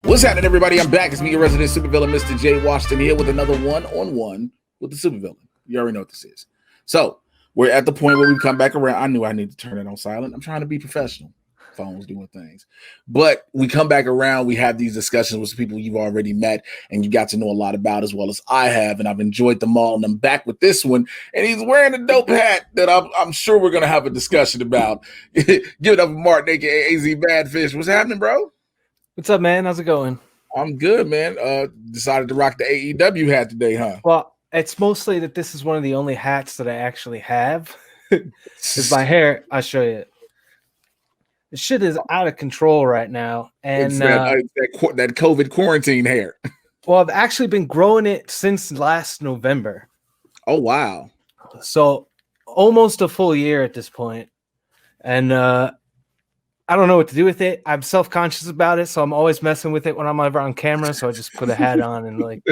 What's happening, everybody? I'm back. It's me, your resident supervillain, Mr. J. Washington, here with another one-on-one with the supervillain. You already know what this is. So we're at the point where we come back around. I knew I need to turn it on silent. I'm trying to be professional. Phones doing things. But we come back around. We have these discussions with people you've already met and you got to know a lot about as well as I have. And I've enjoyed them all. And I'm back with this one. And he's wearing a dope hat that I'm sure we're going to have a discussion about. Give it up for Martin, a.k.a. AZ Badfish. What's happening, bro? What's up, man? How's it going? I'm good, man. Decided to rock the AEW hat today, huh? Well, it's mostly that this is one of the only hats that I actually have. Because my hair, I'll show you. The shit is out of control right now. And it's that COVID quarantine hair. Well, I've actually been growing it since last November. Oh, wow. So almost a full year at this point. And I don't know what to do with it. I'm self-conscious about it, so I'm always messing with it when I'm ever on camera. So I just put a hat on and like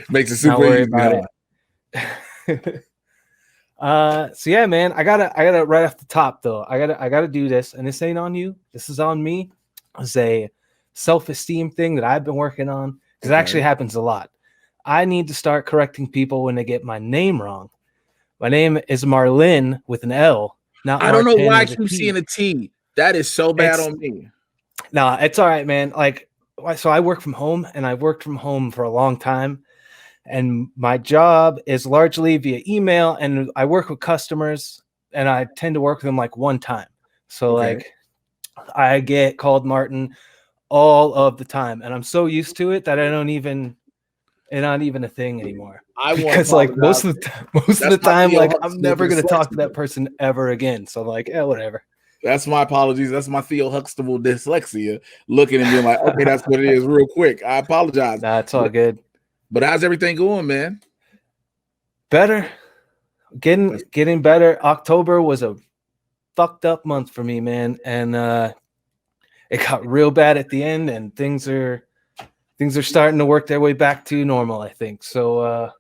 makes it super easy about it. So yeah, man, I gotta right off the top though. I gotta do this, and this ain't on you. This is on me. It's a self-esteem thing that I've been working on because it actually happens a lot. I need to start correcting people when they get my name wrong. My name is Marlin with an L. Not I don't know Martin why I with a keep T. seeing a T. That is so bad on me. Nah, it's all right, man. Like, so I work from home, and I've worked from home for a long time. And my job is largely via email, and I work with customers, and I tend to work with them like one time. So like, I get called Martin all of the time, and I'm so used to it that it's not even a thing anymore. Because like most of the time, like I'm never gonna talk to that person ever again. So like, yeah, whatever. That's my apologies. That's my Theo Huxtable dyslexia looking and being like, okay, that's what it is real quick. I apologize. That's all good. But how's everything going, man? Better. Getting better. October was a fucked up month for me, man. And it got real bad at the end, and things are starting to work their way back to normal, I think. So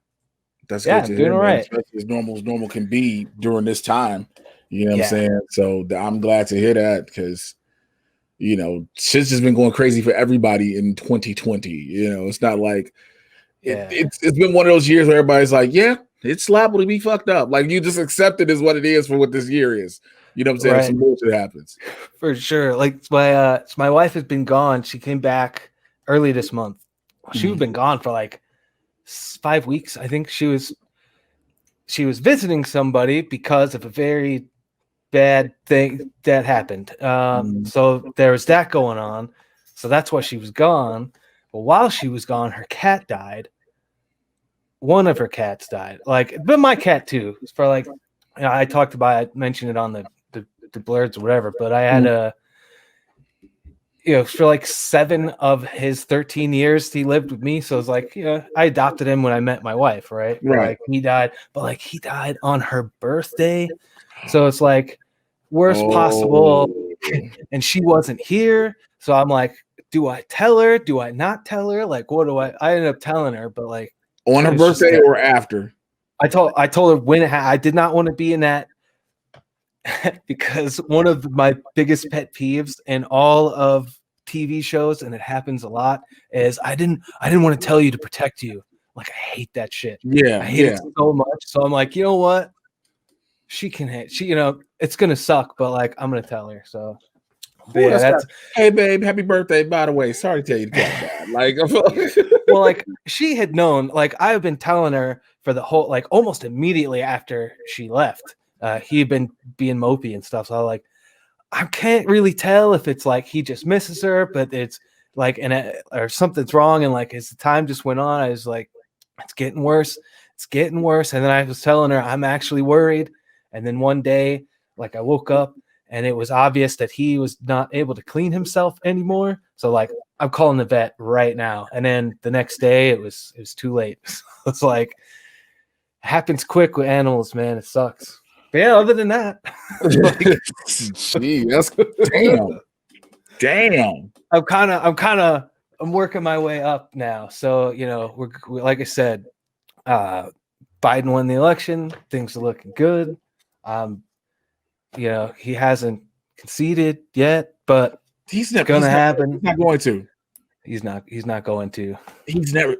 that's good. Doing hear, all right. Especially as normal can be during this time. You know what I'm saying? So I'm glad to hear that because, you know, shit's just been going crazy for everybody in 2020. You know, it's not like it's been one of those years where everybody's like, yeah, it's liable to be fucked up. Like you just accept it as what it is for what this year is. You know what I'm saying? Right. Some bullshit happens. For sure. Like my wife has been gone. She came back early this month. She'd been gone for like 5 weeks. I think she was visiting somebody because of a very bad thing that happened. So there was that going on. So that's why she was gone. But while she was gone, her cat died. One of her cats died. Like, but my cat too. For like, you know, I mentioned it on the blurs or whatever. But I had for like 7 of his 13 years he lived with me. So it's like, I adopted him when I met my wife, right? Like he died, but like he died on her birthday. So it's like worst possible. And she wasn't here. So I'm like, do I tell her? Do I not tell her? Like, what do I ended up telling her, but like on her birthday or after? I told her when I did not want to be in that because one of my biggest pet peeves in all of TV shows, and it happens a lot, is I didn't want to tell you to protect you. Like, I hate that shit. Yeah. I hate it so much. So I'm like, you know what? She can hit. It's gonna suck, but like I'm gonna tell her. So hey babe, happy birthday. By the way, sorry to tell you the cat died. Like well, like she had known, like I've been telling her for the whole, like almost immediately after she left. He'd been being mopey and stuff. So I can't really tell if it's like he just misses her, but it's like or something's wrong. And like as the time just went on, I was like, it's getting worse. It's getting worse. And then I was telling her I'm actually worried. And then one day, like I woke up and it was obvious that he was not able to clean himself anymore. So like I'm calling the vet right now. And then the next day it was too late. So it's like it happens quick with animals, man. It sucks. But yeah, other than that, gee, that's damn. I'm working my way up now. So we're like I said, Biden won the election. Things are looking good. He hasn't conceded yet, but he's not going to happen. He's not going to. He's not going to. He's never.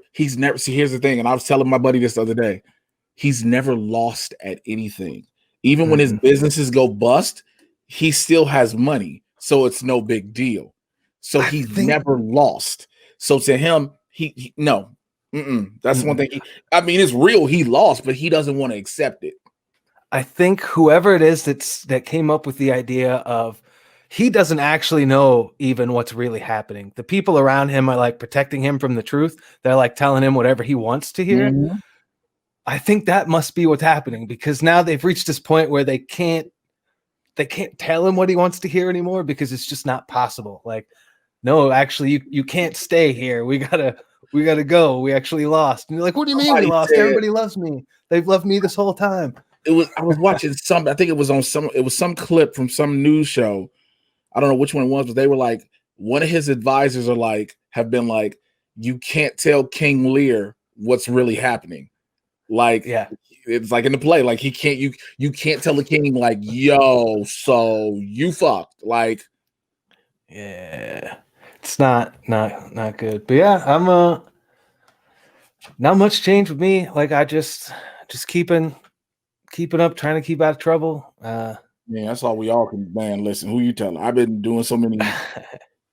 See, here's the thing, and I was telling my buddy this the other day. He's never lost at anything. Even when his businesses go bust, he still has money, so it's no big deal. So he's never lost. So to him, he no. That's one thing. I mean, it's real. He lost, but he doesn't want to accept it. I think whoever it is that came up with the idea of he doesn't actually know even what's really happening. The people around him are like protecting him from the truth. They're like telling him whatever he wants to hear. I think that must be what's happening, because now they've reached this point where they can't tell him what he wants to hear anymore, because it's just not possible. Like, no, actually you can't stay here. We gotta go. We actually lost. And you're like, what do you mean we lost? Everybody loves me. They've loved me this whole time. I was watching I think it was some clip from some news show. I don't know which one it was, but they were like, one of his advisors have been like, you can't tell King Lear what's really happening. Like, it's like in the play, like you can't tell the king, like, yo, so you fucked. Like, yeah, it's not good. But yeah, I'm not much change with me. Like, I just keeping up, trying to keep out of trouble. Man, that's all we all can. Man, listen, who you telling? I've been doing so many.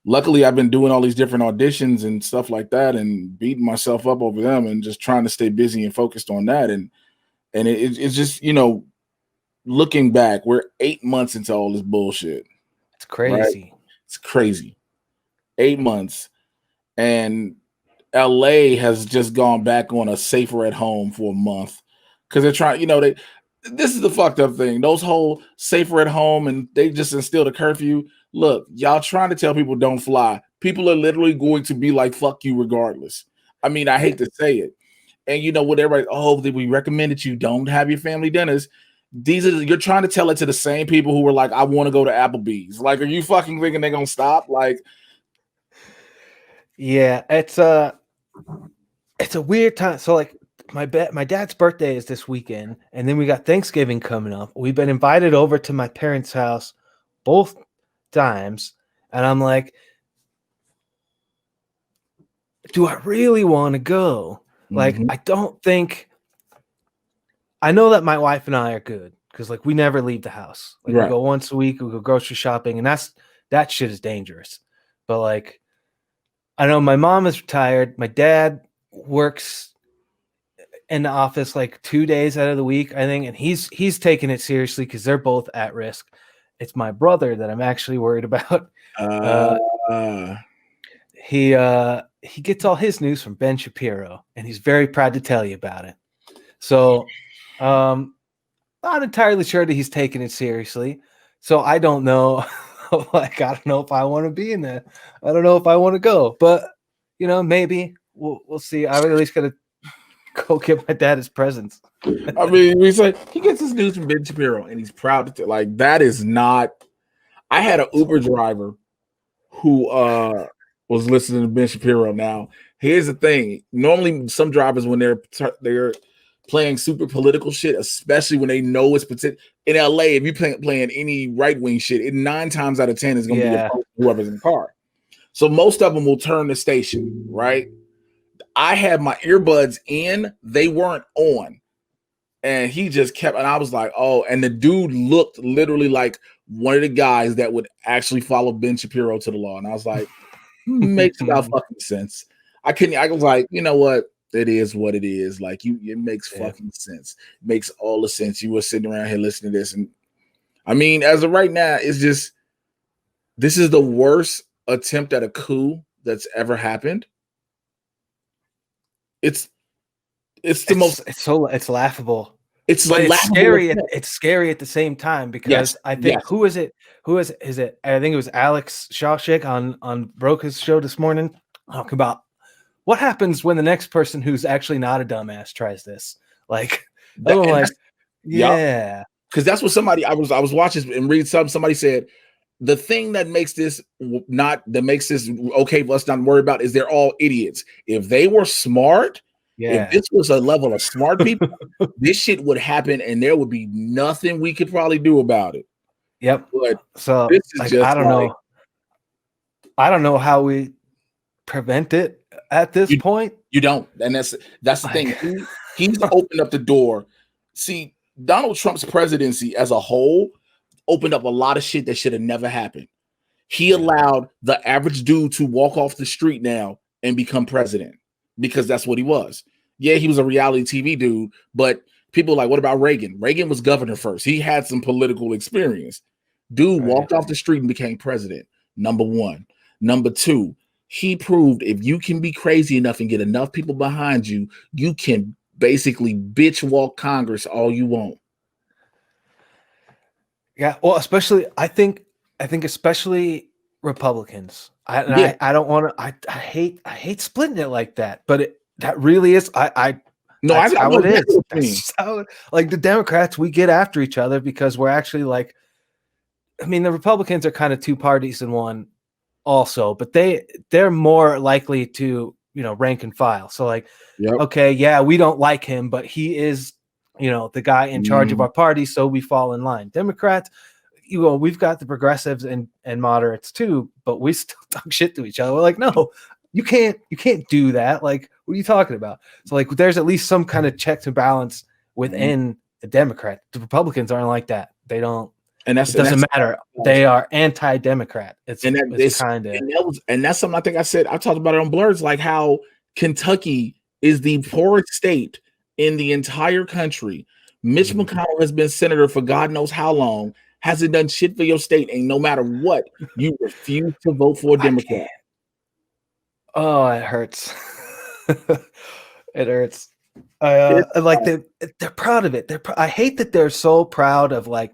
Luckily, I've been doing all these different auditions and stuff like that, and beating myself up over them, and just trying to stay busy and focused on that. And it's just, looking back, we're 8 months into all this bullshit. It's crazy. Right? It's crazy. 8 months, and LA has just gone back on a safer at home for a month, because they're trying. This is the fucked up thing. Those whole safer at home, and they just instilled a curfew. Look, y'all trying to tell people don't fly. People are literally going to be like, fuck you regardless. I mean, I hate to say it. And what everybody, we recommend that you don't have your family dinners. You're trying to tell it to the same people who were like, I want to go to Applebee's. Like, are you fucking thinking they're going to stop? Like, yeah, it's a weird time. So like, my dad's birthday is this weekend, and then we got Thanksgiving coming up. We've been invited over to my parents' house both times, and I'm like, do I really want to go? Like, I don't think. I know that my wife and I are good, because like we never leave the house. Like, we go once a week, we go grocery shopping, and that shit is dangerous. But like, I know my mom is retired. My dad works in the office like 2 days out of the week, I think, and he's taking it seriously because they're both at risk. It's my brother that I'm actually worried about. He gets all his news from Ben Shapiro, and he's very proud to tell you about it. So not entirely sure that he's taking it seriously. So I don't know. Like, I don't know if I want to be in that. I don't know if I want to go, but maybe we'll see. I at least gotta go get my dad his presents. I mean, we say he gets his news from Ben Shapiro, and he's proud to like that is not. I had an Uber driver who was listening to Ben Shapiro. Now, here's the thing: normally, some drivers, when they're playing super political shit, especially when they know it's in LA, if you playing any right wing shit, 9 times out of 10 is going to be whoever's in the car. So most of them will turn the station, right? I had my earbuds in, they weren't on. And he just kept, and I was like, oh, and the dude looked literally like one of the guys that would actually follow Ben Shapiro to the law. And I was like, makes about fucking sense. I was like, you know what? It is what it is. Like, it makes fucking sense. It makes all the sense. You were sitting around here listening to this. And I mean, as of right now, it's just, this is the worst attempt at a coup that's ever happened. It's laughable. It's scary. It's scary at the same time, because I think who is it? Is it? I think it was Alex Shawshick on Broka's show this morning, talking about what happens when the next person who's actually not a dumbass tries this. Like, because that's what somebody I was watching and read somebody said. The thing that makes this okay for us not to worry about is they're all idiots. If they were smart, if this was a level of smart people, this shit would happen and there would be nothing we could probably do about it. Yep. But so this is I don't know. I don't know how we prevent it at this point. You don't, and that's the thing. He's opened up the door. See, Donald Trump's presidency as a whole opened up a lot of shit that should have never happened. He allowed the average dude to walk off the street now and become president because that's what he was. Yeah, he was a reality TV dude, but people are like, what about Reagan? Reagan was governor first. He had some political experience. Dude walked off the street and became president. Number one. Number two, he proved if you can be crazy enough and get enough people behind you, you can basically bitch walk Congress all you want. Yeah, well, especially I think especially Republicans. I don't want to. I hate splitting it like that, but that really is. That's how it is. That's how, like the Democrats, we get after each other because we're actually like. I mean, the Republicans are kind of two parties in one, also, but they're more likely to rank and file. So like, okay, yeah, we don't like him, but he is the guy in charge of our party, so we fall in line. Democrats, we've got the progressives and moderates too, but we still talk shit to each other. We're like, no, you can't do that. Like, what are you talking about? So like, there's at least some kind of check to balance within the Democrat. The Republicans aren't like that. They don't. And it doesn't matter. They are anti-Democrat. It's kind of, and that's something I think I talked about it on Blurs, like how Kentucky is the poorest state in the entire country. Mitch McConnell has been senator for God knows how long, hasn't done shit for your state, and no matter what, you refuse to vote for a Democrat. Oh, it hurts. It hurts. Like they're proud of it. I hate that they're so proud of like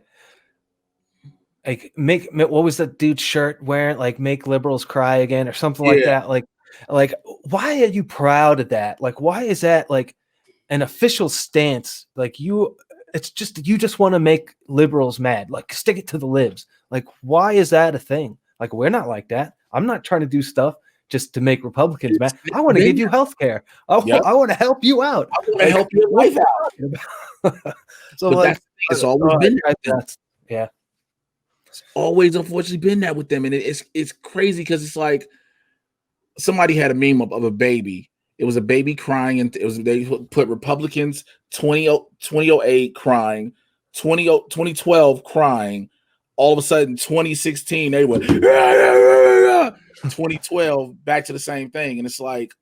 make what was that dude's shirt wearing, like make liberals cry again or something like that. Like why are you proud of that? Like why is that like an official stance? Like you just want to make liberals mad. Like stick it to the libs. Like why is that a thing? Like we're not like that. I'm not trying to do stuff just to make Republicans mad. I want to give you health care. I want to help you out. I want to help your life out. So like it's always been that. Yeah. It's always unfortunately been that with them. And it's crazy because it's like somebody had a meme of a baby. It was a baby crying, and they put Republicans 2008 crying, 2012 crying. All of a sudden, 2016, they went 2012 back to the same thing. And it's like,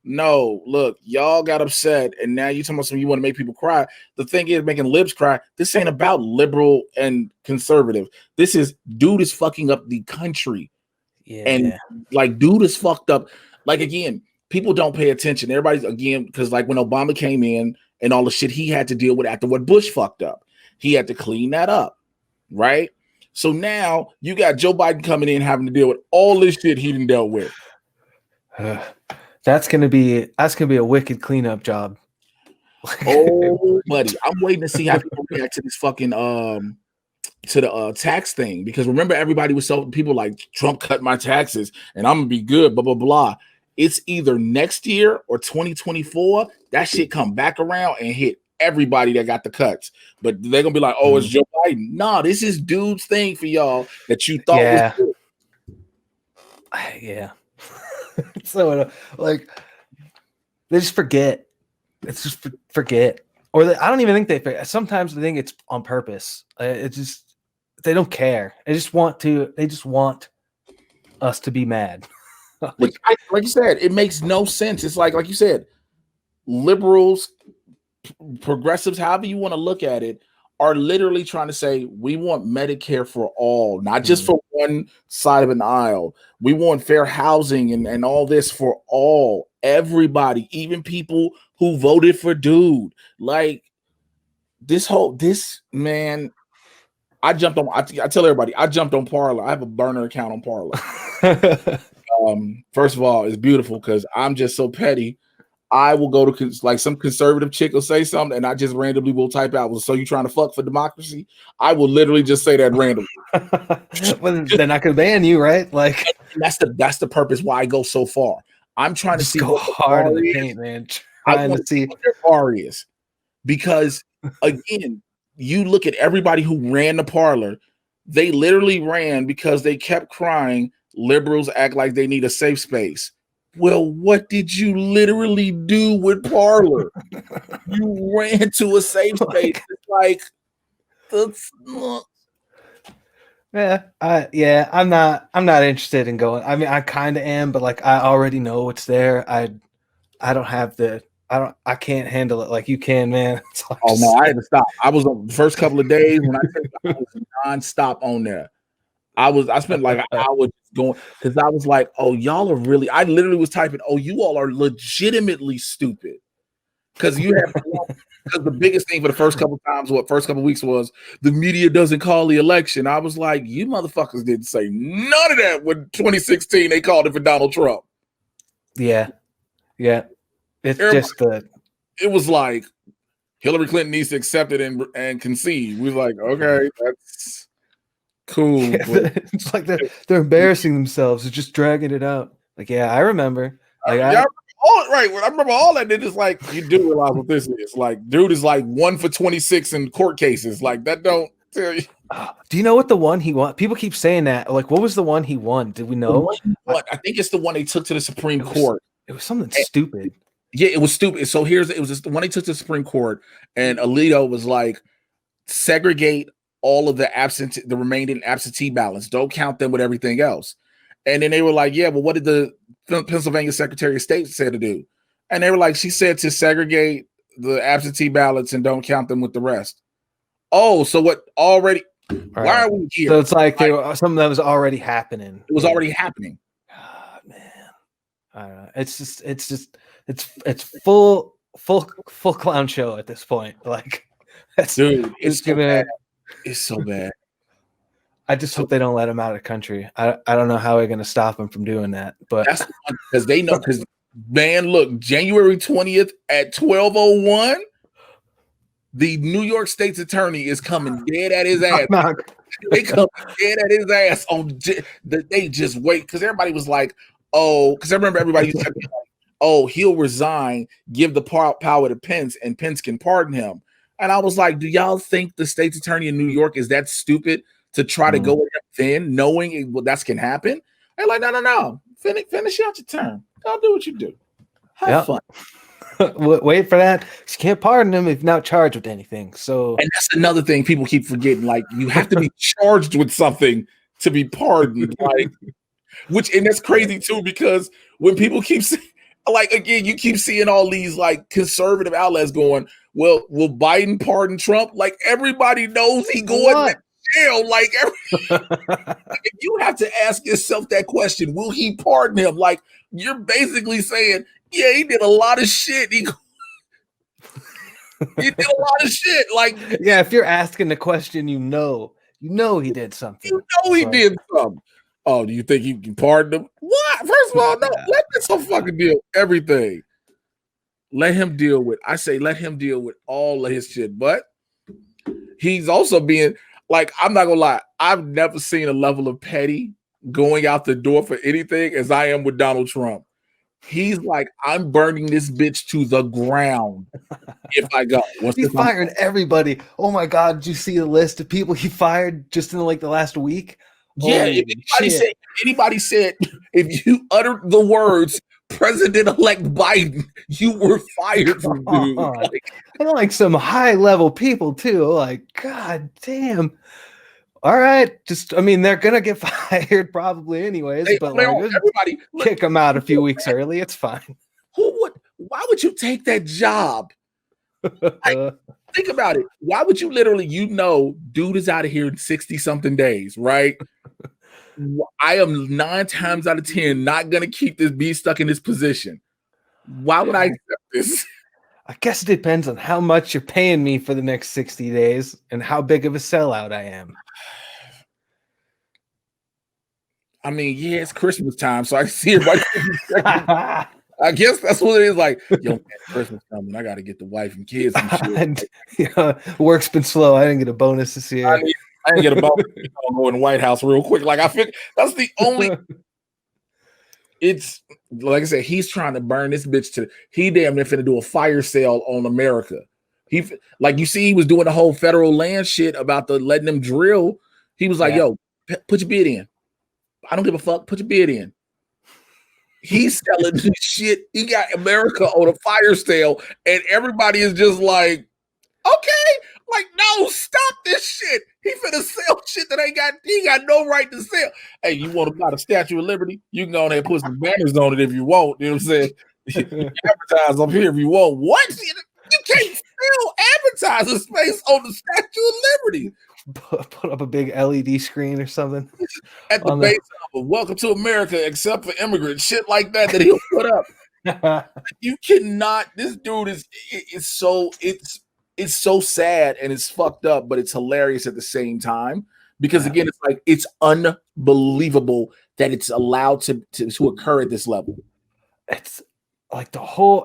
no, look, y'all got upset, and now you talking about something you want to make people cry. The thing is, making libs cry. This ain't about liberal and conservative. This is dude is fucking up the country, and like dude is fucked up. Like again, people don't pay attention. Everybody's because like when Obama came in and all the shit he had to deal with after what Bush fucked up, he had to clean that up, right? So now you got Joe Biden coming in having to deal with all this shit he done dealt with. That's gonna be a wicked cleanup job. Oh, buddy, I'm waiting to see how people react to this fucking to the tax thing, because remember everybody was so people like Trump cut my taxes and I'm gonna be good, blah blah blah. It's either next year or 2024 that shit come back around and hit everybody that got the cuts, but they're gonna be like, oh, it's Joe Biden. No, this is dude's thing for y'all that you thought was good. Yeah. So like they just forget. It's just forget, or I don't even think they forget. Sometimes they think it's on purpose. It's just they don't care. They just want us to be mad. like you said, it makes no sense. It's like you said, liberals, progressives, however you want to look at it, are literally trying to say we want Medicare for all, not just for one side of an aisle. We want fair housing and all this for all, everybody, even people who voted for dude. Like this man, I jumped on. I tell everybody I jumped on Parler. I have a burner account on Parler. First of all, it's beautiful because I'm just so petty. I will go to like some conservative chick will say something, and I just randomly will type out, well, so you trying to fuck for democracy? I will literally just say that randomly. Well, then I could ban you, right? Like that's the purpose why I go so far. I'm trying to see go hard in the paint, man. Trying to see what their bar is, because again, you look at everybody who ran the Parler, they literally ran because they kept crying. Liberals act like they need a safe space. Well, what did you literally do with Parlor? You ran to a safe space. It's like, I'm not interested in going. I mean, I kind of am, but like I already know what's there. I can't handle it like you can, man. So oh no, I had to stop. I was on the first couple of days when I was nonstop on there. I spent like an hour going because I was like, oh, y'all are really, I literally was typing, oh, you all are legitimately stupid. Because because the biggest thing for the first couple of weeks was the media doesn't call the election. I was like, you motherfuckers didn't say none of that when 2016 they called it for Donald Trump. Yeah. It's just it was like Hillary Clinton needs to accept it and concede. We was like, okay, that's cool. Yeah, it's like they're embarrassing themselves. It's just dragging it out. Like, yeah, I remember. Like, I remember all that. It's like, you do realize what this is. Like, dude is like 1 for 26 in court cases. Like, that don't tell you. Do you know what the one he won? People keep saying that. Like, what was the one he won? Did we know? I think it's the one they took to the Supreme Court. It was something stupid. Yeah, it was stupid. So it was just the one they took to the Supreme Court, and Alito was like, segregate all of the remaining absentee ballots. Don't count them with everything else. And then they were like, yeah, well, what did the Pennsylvania Secretary of State say to do? And they were like, she said to segregate the absentee ballots and don't count them with the rest. Oh, so what already? Why are we here? So it's like something that was already happening. It was already happening. Oh, man, I don't know. It's full clown show at this point. Like, dude, it's so bad. It's so bad. I just hope they don't let him out of the country. I don't know how we're going to stop him from doing that, but that's because they know. Because man, look, January 20th at 12:01, the New York State's attorney is coming dead at his ass. They come dead at his ass on. They just wait because everybody was like, oh, because I remember everybody used to be like, oh, he'll resign, give the power to Pence, and Pence can pardon him. And I was like, do y'all think the state's attorney in New York is that stupid to try to go in knowing that can happen? They're like, no. Finish out your term. Go do what you do. Have fun. Wait for that. You can't pardon him if not charged with anything. So, and that's another thing people keep forgetting. Like, you have to be charged with something to be pardoned. Like, and that's crazy too, because when people keep saying, like, again, you keep seeing all these like conservative outlets going, well, will Biden pardon Trump? Like, everybody knows he going to jail. Like, you have to ask yourself that question: will he pardon him? Like, you're basically saying, yeah, he did a lot of shit. He did a lot of shit. Like, yeah, if you're asking the question, you know he did something. You know he did something. Oh, do you think he can pardon him? What? First of all, no. Let this fucking deal everything. Let him deal with. I say let him deal with all of his shit. But he's also being like, I'm not gonna lie. I've never seen a level of petty going out the door for anything as I am with Donald Trump. He's like, I'm burning this bitch to the ground if I go. He fired everybody. Oh my God, did you see the list of people he fired just in like the last week? Yeah, if anybody said if you uttered the words President-elect Biden, you were fired from dude. Like some high-level people too. Like, God damn. All right, they're gonna get fired probably anyways, but everybody kick them out a few weeks early. It's fine. Why would you take that job? Think about it. Why would you literally, dude is out of here in 60-something days, right? I am 9 times out of 10 not gonna be stuck in this position. Why would I accept this? I guess it depends on how much you're paying me for the next 60 days and how big of a sellout I am. I mean, yeah, it's Christmas time, so I see everybody. I guess that's what it is. Like, yo, man, Christmas coming. I got to get the wife and kids and shit. Work's been slow. I didn't get a bonus this year. I didn't get a bonus. I'm going to the White House real quick. Like, I think that's the only. It's like I said, he's trying to burn this bitch he damn near finna do a fire sale on America. He was doing the whole federal land shit about letting them drill. He was like, yo, put your bid in. I don't give a fuck. Put your bid in. He's selling this shit. He got America on a fire sale, and everybody is just like, okay, like, no, stop this shit. He finna sell shit that he got no right to sell. Hey, you want to buy the Statue of Liberty? You can go ahead and put some banners on it if you want. You know what I'm saying? You can advertise up here if you want. What? You can't still advertising space on the Statue of Liberty. Put up a big LED screen or something at the base of "Welcome to America," except for immigrants, shit like that he'll put up. You cannot. This dude is so sad and it's fucked up, but it's hilarious at the same time because again, it's like it's unbelievable that it's allowed to occur at this level. It's like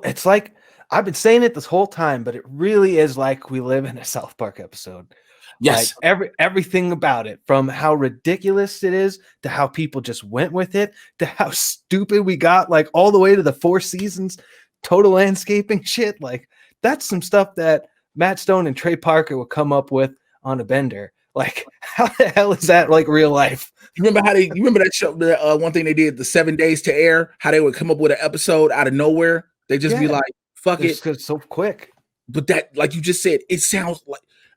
it's like I've been saying it this whole time, but it really is like we live in a South Park episode. Yes, like everything about it, from how ridiculous it is to how people just went with it to how stupid we got, like all the way to the 4 seasons total landscaping shit. Like that's some stuff that Matt Stone and Trey Parker would come up with on a bender. Like how the hell is that like real life? You remember that show? The one thing they did, the 7 days to air, how they would come up with an episode out of nowhere. They just be like, "Fuck it," so quick. But that, like you just said, it sounds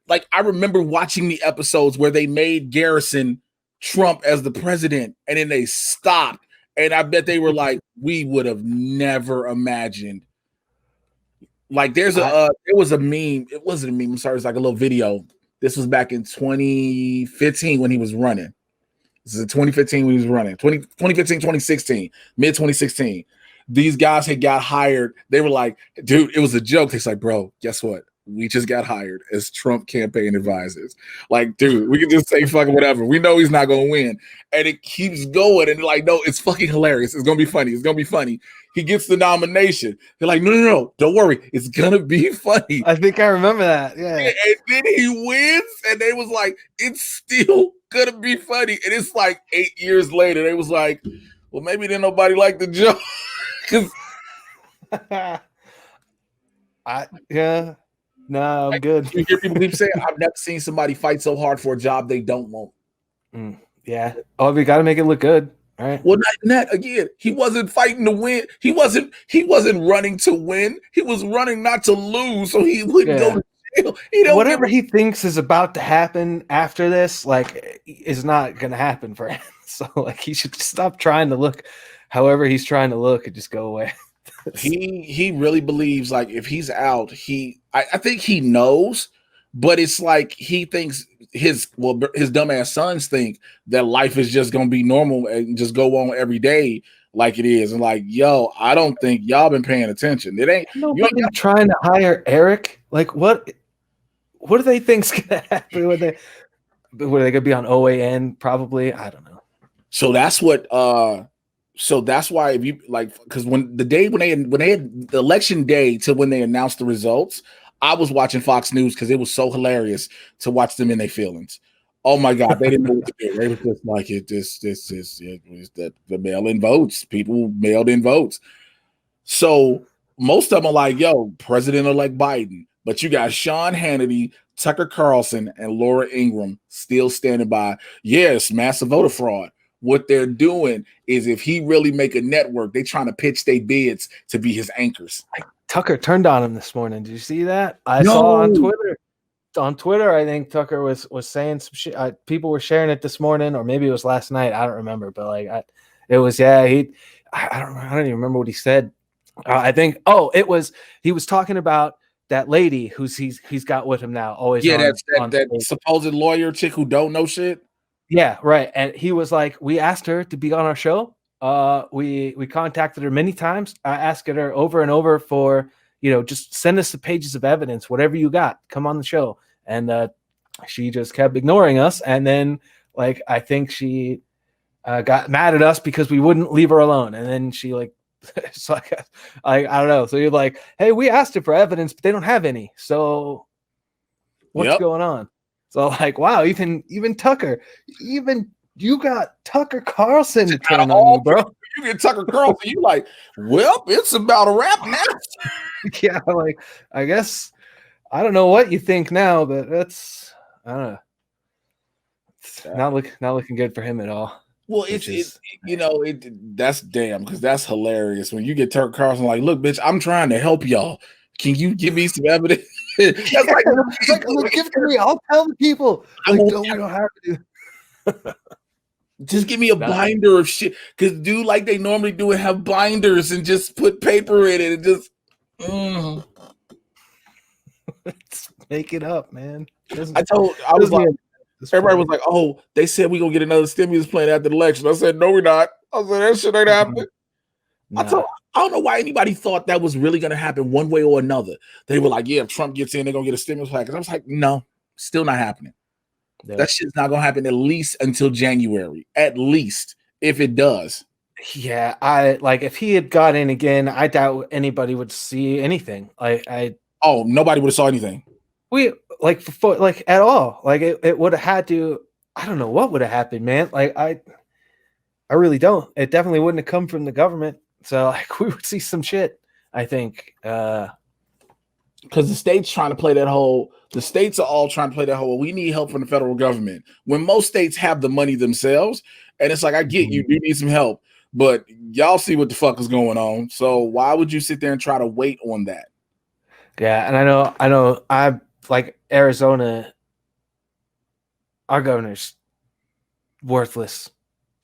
like I remember watching the episodes where they made Garrison Trump as the president, and then they stopped, and I bet they were like, "We would have never imagined." Like there was a meme. It wasn't a meme. I'm sorry, it's like a little video. This was back in 2015 when he was running. This is in 2015 when he was running. 2015, 2016, mid 2016. These guys had got hired. They were like, dude, it was a joke. He's like, bro, guess what? We just got hired as Trump campaign advisors. Like, dude, we can just say fucking whatever. We know he's not going to win. And it keeps going. And like, no, it's fucking hilarious. It's going to be funny. It's going to be funny. He gets the nomination. They're like, no, don't worry. It's going to be funny. I think I remember that. Yeah. And then he wins. And they was like, it's still going to be funny. And it's like 8 years later. They was like, well, maybe didn't nobody like the joke. No, I'm good. You hear people keep saying, I've never seen somebody fight so hard for a job they don't want. Yeah. Oh, we got to make it look good. All right. Well, not that again. He wasn't fighting to win. He wasn't running to win. He was running not to lose, so he wouldn't go to jail. Whatever he thinks is about to happen after this, like, is not going to happen for him. So, like, he should stop trying to look however he's trying to look and just go away. He really believes, like, if he's out, I think he knows, but it's like he thinks his dumbass sons think that life is just gonna be normal and just go on every day like it is. And like, yo, I don't think y'all been paying attention. It ain't nobody trying to hire Eric. Like, what do they think's gonna happen? Were they gonna be on OAN? Probably. I don't know. So that's what so that's why, if you like, because when they had the election day to when they announced the results, I was watching Fox News because it was so hilarious to watch them in their feelings. Oh my God, they didn't know what to do. They were just like, it was the mail-in votes. People mailed in votes. So most of them are like, yo, President-elect Biden. But you got Sean Hannity, Tucker Carlson, and Laura Ingraham still standing by. Yes, massive voter fraud. What they're doing is, if he really make a network, they trying to pitch their bids to be his anchors. Tucker turned on him this morning. Did you see that? I saw on Twitter. On Twitter, I think Tucker was saying some shit. People were sharing it this morning, or maybe it was last night. I don't remember, but like, it was I don't even remember what he said. I think he was talking about that lady who's he's got with him now. Always that supposed lawyer chick who don't know shit. Yeah, right. And he was like, we asked her to be on our show. We contacted her many times. I asked her over and over for, just send us the pages of evidence, whatever you got, come on the show. And she just kept ignoring us. And then, like, I think she got mad at us because we wouldn't leave her alone. And then she it's like, I don't know. So you're like, hey, we asked her for evidence, but they don't have any. So what's going on? So like, wow, even Tucker, even you got Tucker Carlson to turn on you, bro. You get Tucker Carlson, you like, well, it's about a wrap now. Yeah, like, I guess I don't know what you think now, but that's I don't know. It's not looking good for him at all. Well, that's damn, because that's hilarious when you get Tucker Carlson like, look, bitch, I'm trying to help y'all. Can you give me some evidence? That's like, give it to me. I'll tell the people. Like, we don't have to do. Just give me a binder of shit, because do like they normally do and have binders and just put paper in it and just make it up, man. Everybody was like, oh, they said we're gonna get another stimulus plan after the election. I said, no, we're not. I said, that shit ain't happening. I don't know why anybody thought that was really gonna happen one way or another. They were like, yeah, if Trump gets in, they're gonna get a stimulus package. I was like, no, still not happening. Yeah. That shit's not gonna happen at least until January. At least, if it does. Yeah, if he had got in again, I doubt anybody would see anything. Nobody would have saw anything. At all. It would have had to. I don't know what would have happened, man. I really don't. It definitely wouldn't have come from the government. So we would see some shit, I think. Because the states trying to play that whole. The states are all trying to play that whole. We need help from the federal government when most states have the money themselves, and it's like, I get you do need some help, but y'all see what the fuck is going on. So why would you sit there and try to wait on that? Yeah, and I know. I like Arizona. Our governor's worthless,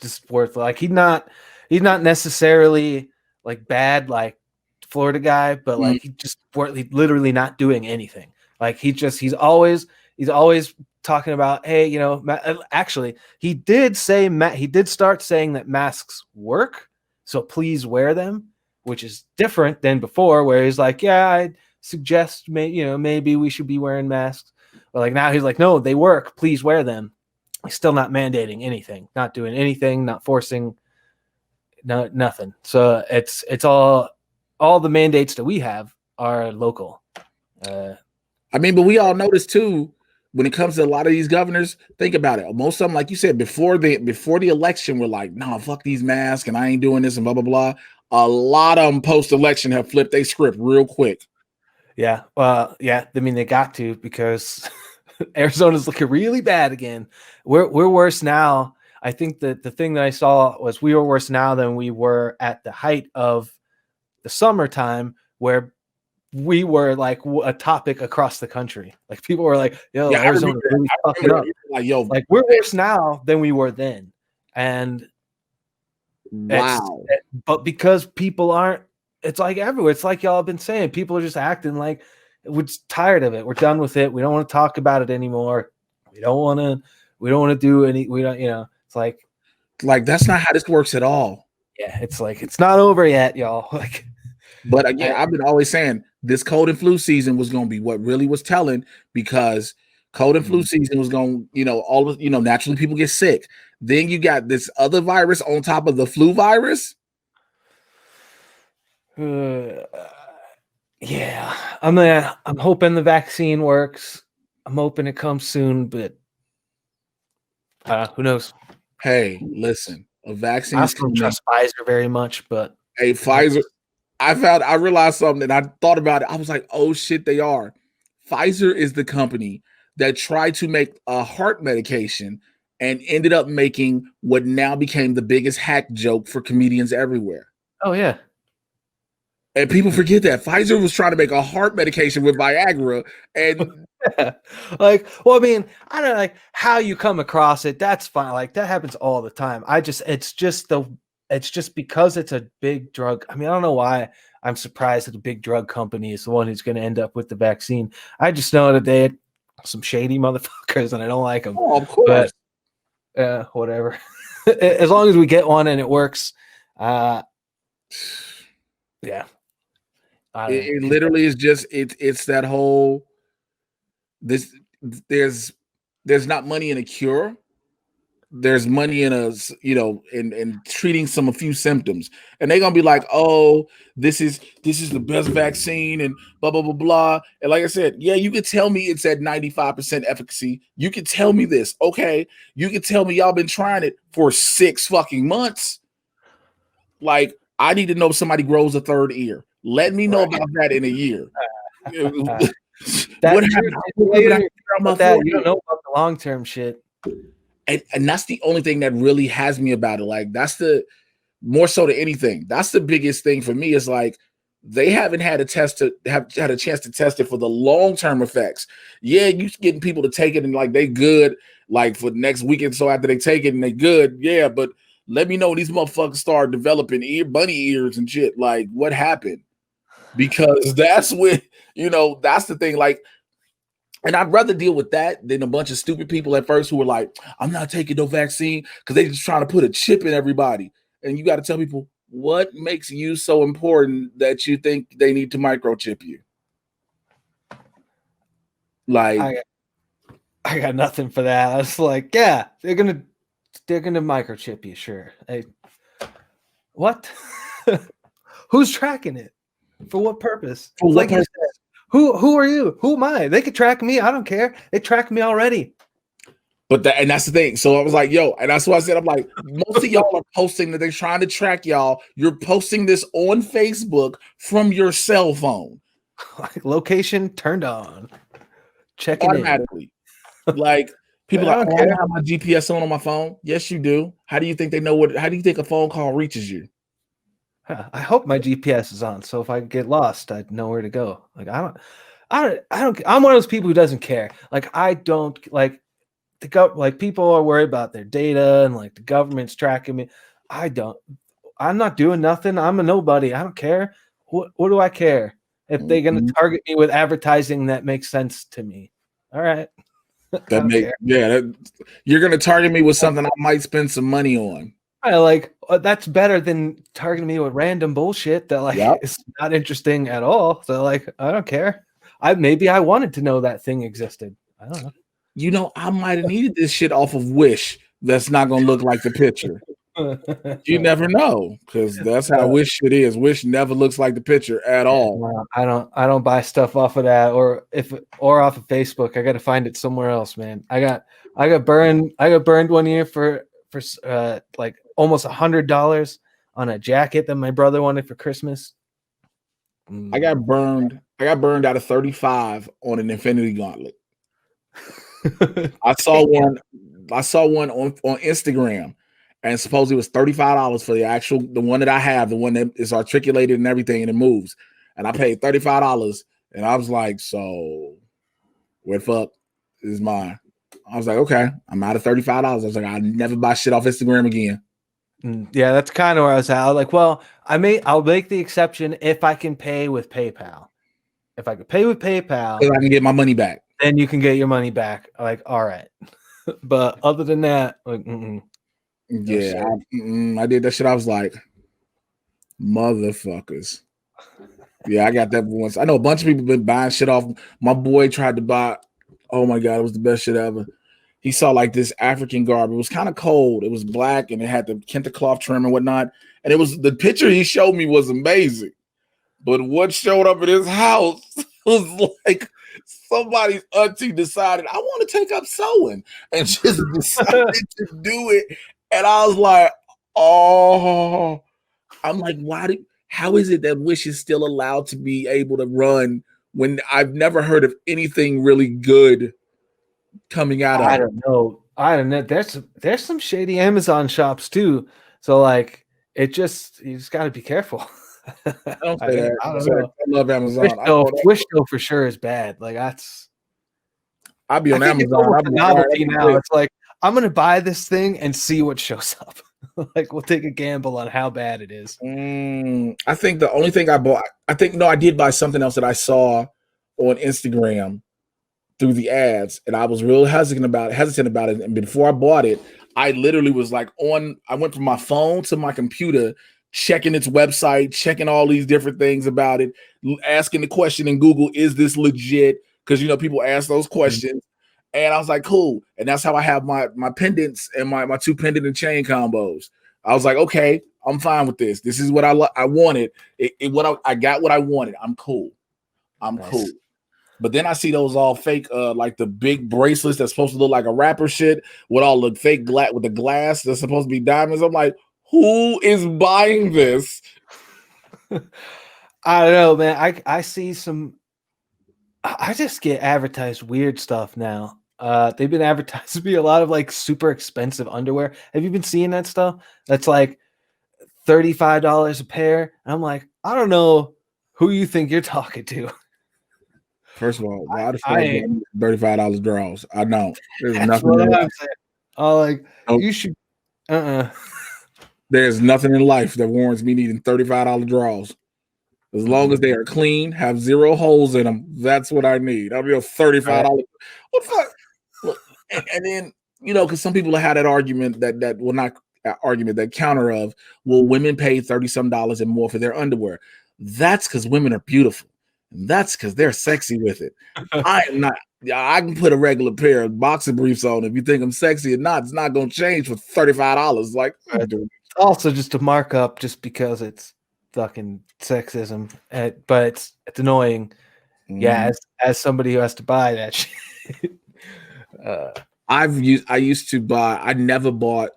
just worthless. Like he's not necessarily like bad like Florida guy, but like he's literally not doing anything. Like he's always talking about, hey, actually he did start saying that masks work, so please wear them, which is different than before, where he's like, yeah, I suggest maybe we should be wearing masks. But like now he's like, no, they work, please wear them. He's still not mandating anything, not doing anything, not forcing, nothing. So it's all the mandates that we have are local. But we all notice too, when it comes to a lot of these governors, think about it. Most of them, like you said, before the election, were like, nah, fuck these masks and I ain't doing this and blah, blah, blah. A lot of them post-election have flipped their script real quick. Yeah. Well, yeah. I mean, they got to, because Arizona's looking really bad again. We're worse now. I think that the thing that I saw was we were worse now than we were at the height of the summertime, where we were like a topic across the country. Like people were like, yo, yeah, Arizona really fucking up. Like we're worse now than we were then. And wow. But because people aren't, it's like everywhere. It's like y'all have been saying, people are just acting like we're tired of it. We're done with it. We don't want to talk about it anymore. We don't want to do any, we don't, it's like that's not how this works at all. Yeah. It's like, it's not over yet, y'all. Like, but again, I've been always saying this cold and flu season was going to be what really was telling, because cold and flu season was going, naturally people get sick. Then you got this other virus on top of the flu virus. Yeah, I'm hoping the vaccine works. I'm hoping it comes soon, but who knows? Hey, listen, a vaccine. I don't trust Pfizer very much, but Pfizer. I realized something and I thought about it. I was like, oh shit, they are. Pfizer is the company that tried to make a heart medication and ended up making what now became the biggest hack joke for comedians everywhere. Oh yeah. And people forget that Pfizer was trying to make a heart medication with Viagra, and I mean, I don't know, like how you come across it. That's fine. Like that happens all the time. It's just because it's a big drug. I mean, I don't know why I'm surprised that a big drug company is the one who's going to end up with the vaccine. I just know that they had some shady motherfuckers, and I don't like them. Oh, of course. But, whatever. As long as we get one and it works. Yeah. It literally is just it's that whole there's not money in a cure. There's money in in treating a few symptoms, and they're gonna be like, oh, this is the best vaccine and blah blah blah blah. And like I said, yeah, you could tell me it's at 95% efficacy. You could tell me this, okay? You could tell me y'all been trying it for 6 fucking months. Like, I need to know if somebody grows a third ear. Let me know about that in a year. What happened? You don't know about the long-term shit. and that's the only thing that really has me about it. Like that's the more so than anything. That's the biggest thing for me is like they haven't had a chance to test it for the long-term effects. Yeah, you getting people to take it and like they good like for the next weekend. So after they take it and they good, yeah, but let me know when these motherfuckers start developing bunny ears and shit. Like what happened? Because that's what that's the thing. Like, and I'd rather deal with that than a bunch of stupid people at first who were like, I'm not taking no vaccine because they just trying to put a chip in everybody. And you got to tell people what makes you so important that you think they need to microchip you. Like, I got nothing for that. I was like, yeah, they're gonna microchip you, sure. What? Who's tracking it? For what purpose? For what purpose? Who are you? Who am I? They could track me. I don't care. They track me already. But that's the thing. So I was like, yo, and that's what I said. I'm like, most of y'all are posting that they're trying to track y'all. You're posting this on Facebook from your cell phone. Like location turned on. Checking automatically. Like people are like, I don't have my GPS on my phone. Yes, you do. How do you think they know how do you think a phone call reaches you? I hope my GPS is on, so if I get lost, I'd know where to go. Like I don't. I'm one of those people who doesn't care. Like I don't like like people are worried about their data and like the government's tracking me. I don't. I'm not doing nothing. I'm a nobody. I don't care. What do I care if they're gonna target me with advertising that makes sense to me? All right. You're gonna target me with something I might spend some money on. That's better than targeting me with random bullshit that is not interesting at all. So like I don't care. Maybe I wanted to know that thing existed. I don't know. I might have needed this shit off of Wish. That's not gonna look like the picture. You never know, because that's how Wish shit is. Wish never looks like the picture at all. No, I don't buy stuff off of that or off of Facebook. I got to find it somewhere else, man. I got burned. I got burned one year for like almost $100 on a jacket that my brother wanted for Christmas. I got burned out of 35 on an Infinity Gauntlet. I saw one on Instagram, and supposedly it was $35 for the one that I have, the one that is articulated and everything, and it moves. And I paid $35, and I was like, so where the fuck is mine? I was like, okay, I'm out of $35. I was like, I'll never buy shit off Instagram again. Yeah, that's kind of where I was at. I was like, well, I'll make the exception if I can pay with PayPal. If I could pay with PayPal, I can get my money back. Then you can get your money back. Like, all right. But other than that, like, yeah, I did that shit. I was like, motherfuckers. Yeah, I got that once. I know a bunch of people been buying shit off. My boy tried to buy. Oh my god, it was the best shit ever. He saw like this African garb. It was kind of cold. It was black and it had the kente cloth trim and whatnot. And it was the picture he showed me was amazing. But what showed up at his house was like somebody's auntie decided, I want to take up sewing, and just decided to do it. And I was like, oh, I'm like, how is it that Wish is still allowed to be able to run when I've never heard of anything really good coming out of it? I don't know. There's some shady Amazon shops too. So like you just got to be careful. I don't know. I love Amazon. Wish though for sure is bad. Like I'll be on Amazon. It's novelty now. It's like I'm gonna buy this thing and see what shows up. Like we'll take a gamble on how bad it is. I think the only thing I bought, I did buy something else that I saw on Instagram through the ads, and I was real hesitant about it. And before I bought it, I literally was like I went from my phone to my computer, checking its website, checking all these different things about it, asking the question in Google, is this legit? Because people ask those questions. And I was like, cool. And that's how I have my pendants and my 2 pendant and chain combos. I was like, okay, I'm fine with this. This is what I wanted. I got what I wanted. I'm cool. Nice. Cool. But then I see those all fake, like the big bracelets that's supposed to look like a rapper shit with all the fake with the glass that's supposed to be diamonds. I'm like, who is buying this? I don't know, man. I see some. I just get advertised weird stuff now. They've been advertised to be a lot of like super expensive underwear. Have you been seeing that stuff? That's like $35 a pair. And I'm like, I don't know who you think you're talking to. First of all, why the fuck I do I ain't. need $35 draws? I don't. There's That's nothing what in I'm life. saying. Oh, like Nope. you should. Uh. There's nothing in life that warrants me needing $35 draws. As long as they are clean, have 0 holes in them, that's what I need. I'll be a $35. What the fuck? Look, and then because some people have had that argument that well, not argument, that counter of, well, women pay $30-some and more for their underwear. That's because women are beautiful. And that's because they're sexy with it. I am not. I can put a regular pair of boxer briefs on. If you think I'm sexy or not, it's not going to change for $35. Like, also just a markup, just because it's fucking sexism, but it's annoying. Yeah, as somebody who has to buy that shit. I used to buy. I never bought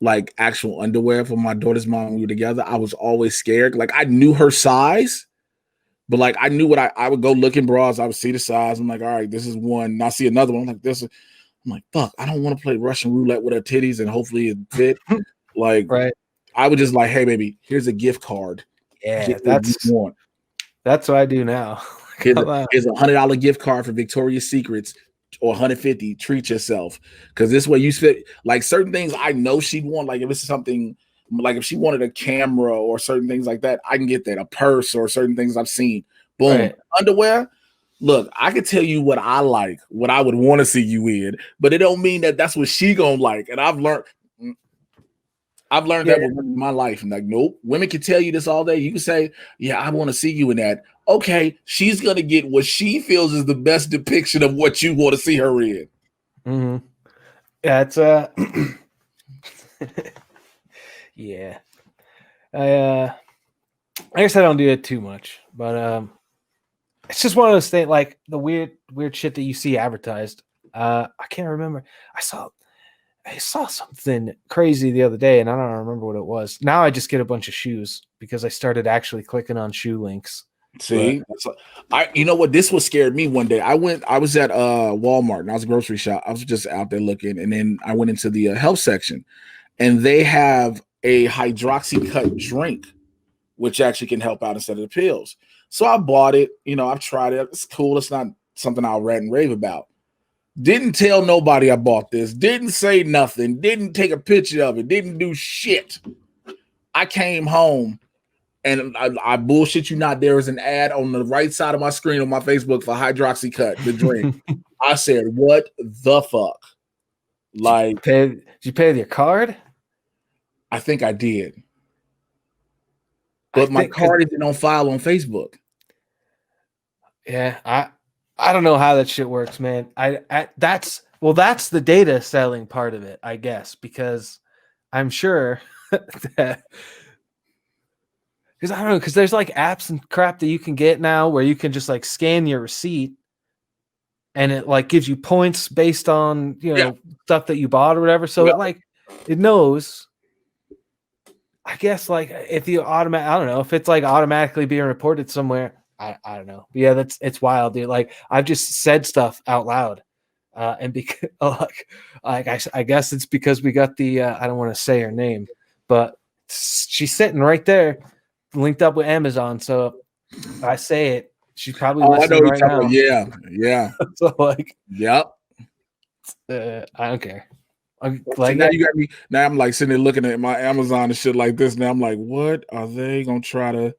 like actual underwear for my daughter's mom when we were together. I was always scared. Like, I knew her size, but like I knew what I would go look in bras. I would see the size. I'm like, all right, this is one. And I see another one. I'm like, this. I'm like, fuck. I don't want to play Russian roulette with her titties and hopefully it fit. Like, right. I would just like, hey, baby, here's a gift card. Yeah, that's what I do now. Here's a $100 gift card for Victoria's Secrets, or $150. Treat yourself, because this way you spend like certain things. I know she'd want, like if it's something like if she wanted a camera or certain things like that, I can get that, a purse or certain things I've seen. Boom, right. Underwear. Look, I can tell you what I like, what I would want to see you in, but it don't mean that that's what she gonna like. And I've learned that in my life. I'm like, nope. Women can tell you this all day. You can say, yeah, I want to see you in that. Okay, she's gonna get what she feels is the best depiction of what you want to see her in. Mm-hmm. Yeah, it's yeah. I guess I don't do it too much, but it's just one of those things, like the weird shit that you see advertised. I can't remember. I saw something crazy the other day, and I don't remember what it was. Now I just get a bunch of shoes because I started actually clicking on shoe links. See, you know what? This what scared me one day. I was at Walmart, and I was a grocery shop. I was just out there looking, and then I went into the health section, and they have a hydroxy-cut drink, which actually can help out instead of the pills. So I bought it. I've tried it. It's cool. It's not something I'll rant and rave about. Didn't tell nobody I bought this. Didn't say nothing. Didn't take a picture of it. Didn't do shit. I came home, and I bullshit you not. There was an ad on the right side of my screen on my Facebook for Hydroxycut, the drink. I said, what the fuck? Like, did you pay with your card? I think I did. But my card isn't on file on Facebook. Yeah, I don't know how that shit works, man. That's the data selling part of it, I guess, because I'm sure that, because I don't know, because there's like apps and crap that you can get now where you can just like scan your receipt and it like gives you points based on stuff that you bought or whatever. So it knows. I guess like if you I don't know if it's like automatically being reported somewhere. I don't know. But yeah, it's wild, dude. Like I've just said stuff out loud, and because I guess it's because we got the I don't want to say her name, but she's sitting right there, linked up with Amazon. So if I say it, she's probably listening right now. Yeah. So like, yep. I don't care. Like, now you got me. Now I'm like sitting there looking at my Amazon and shit like this. Now I'm like, what are they gonna try to?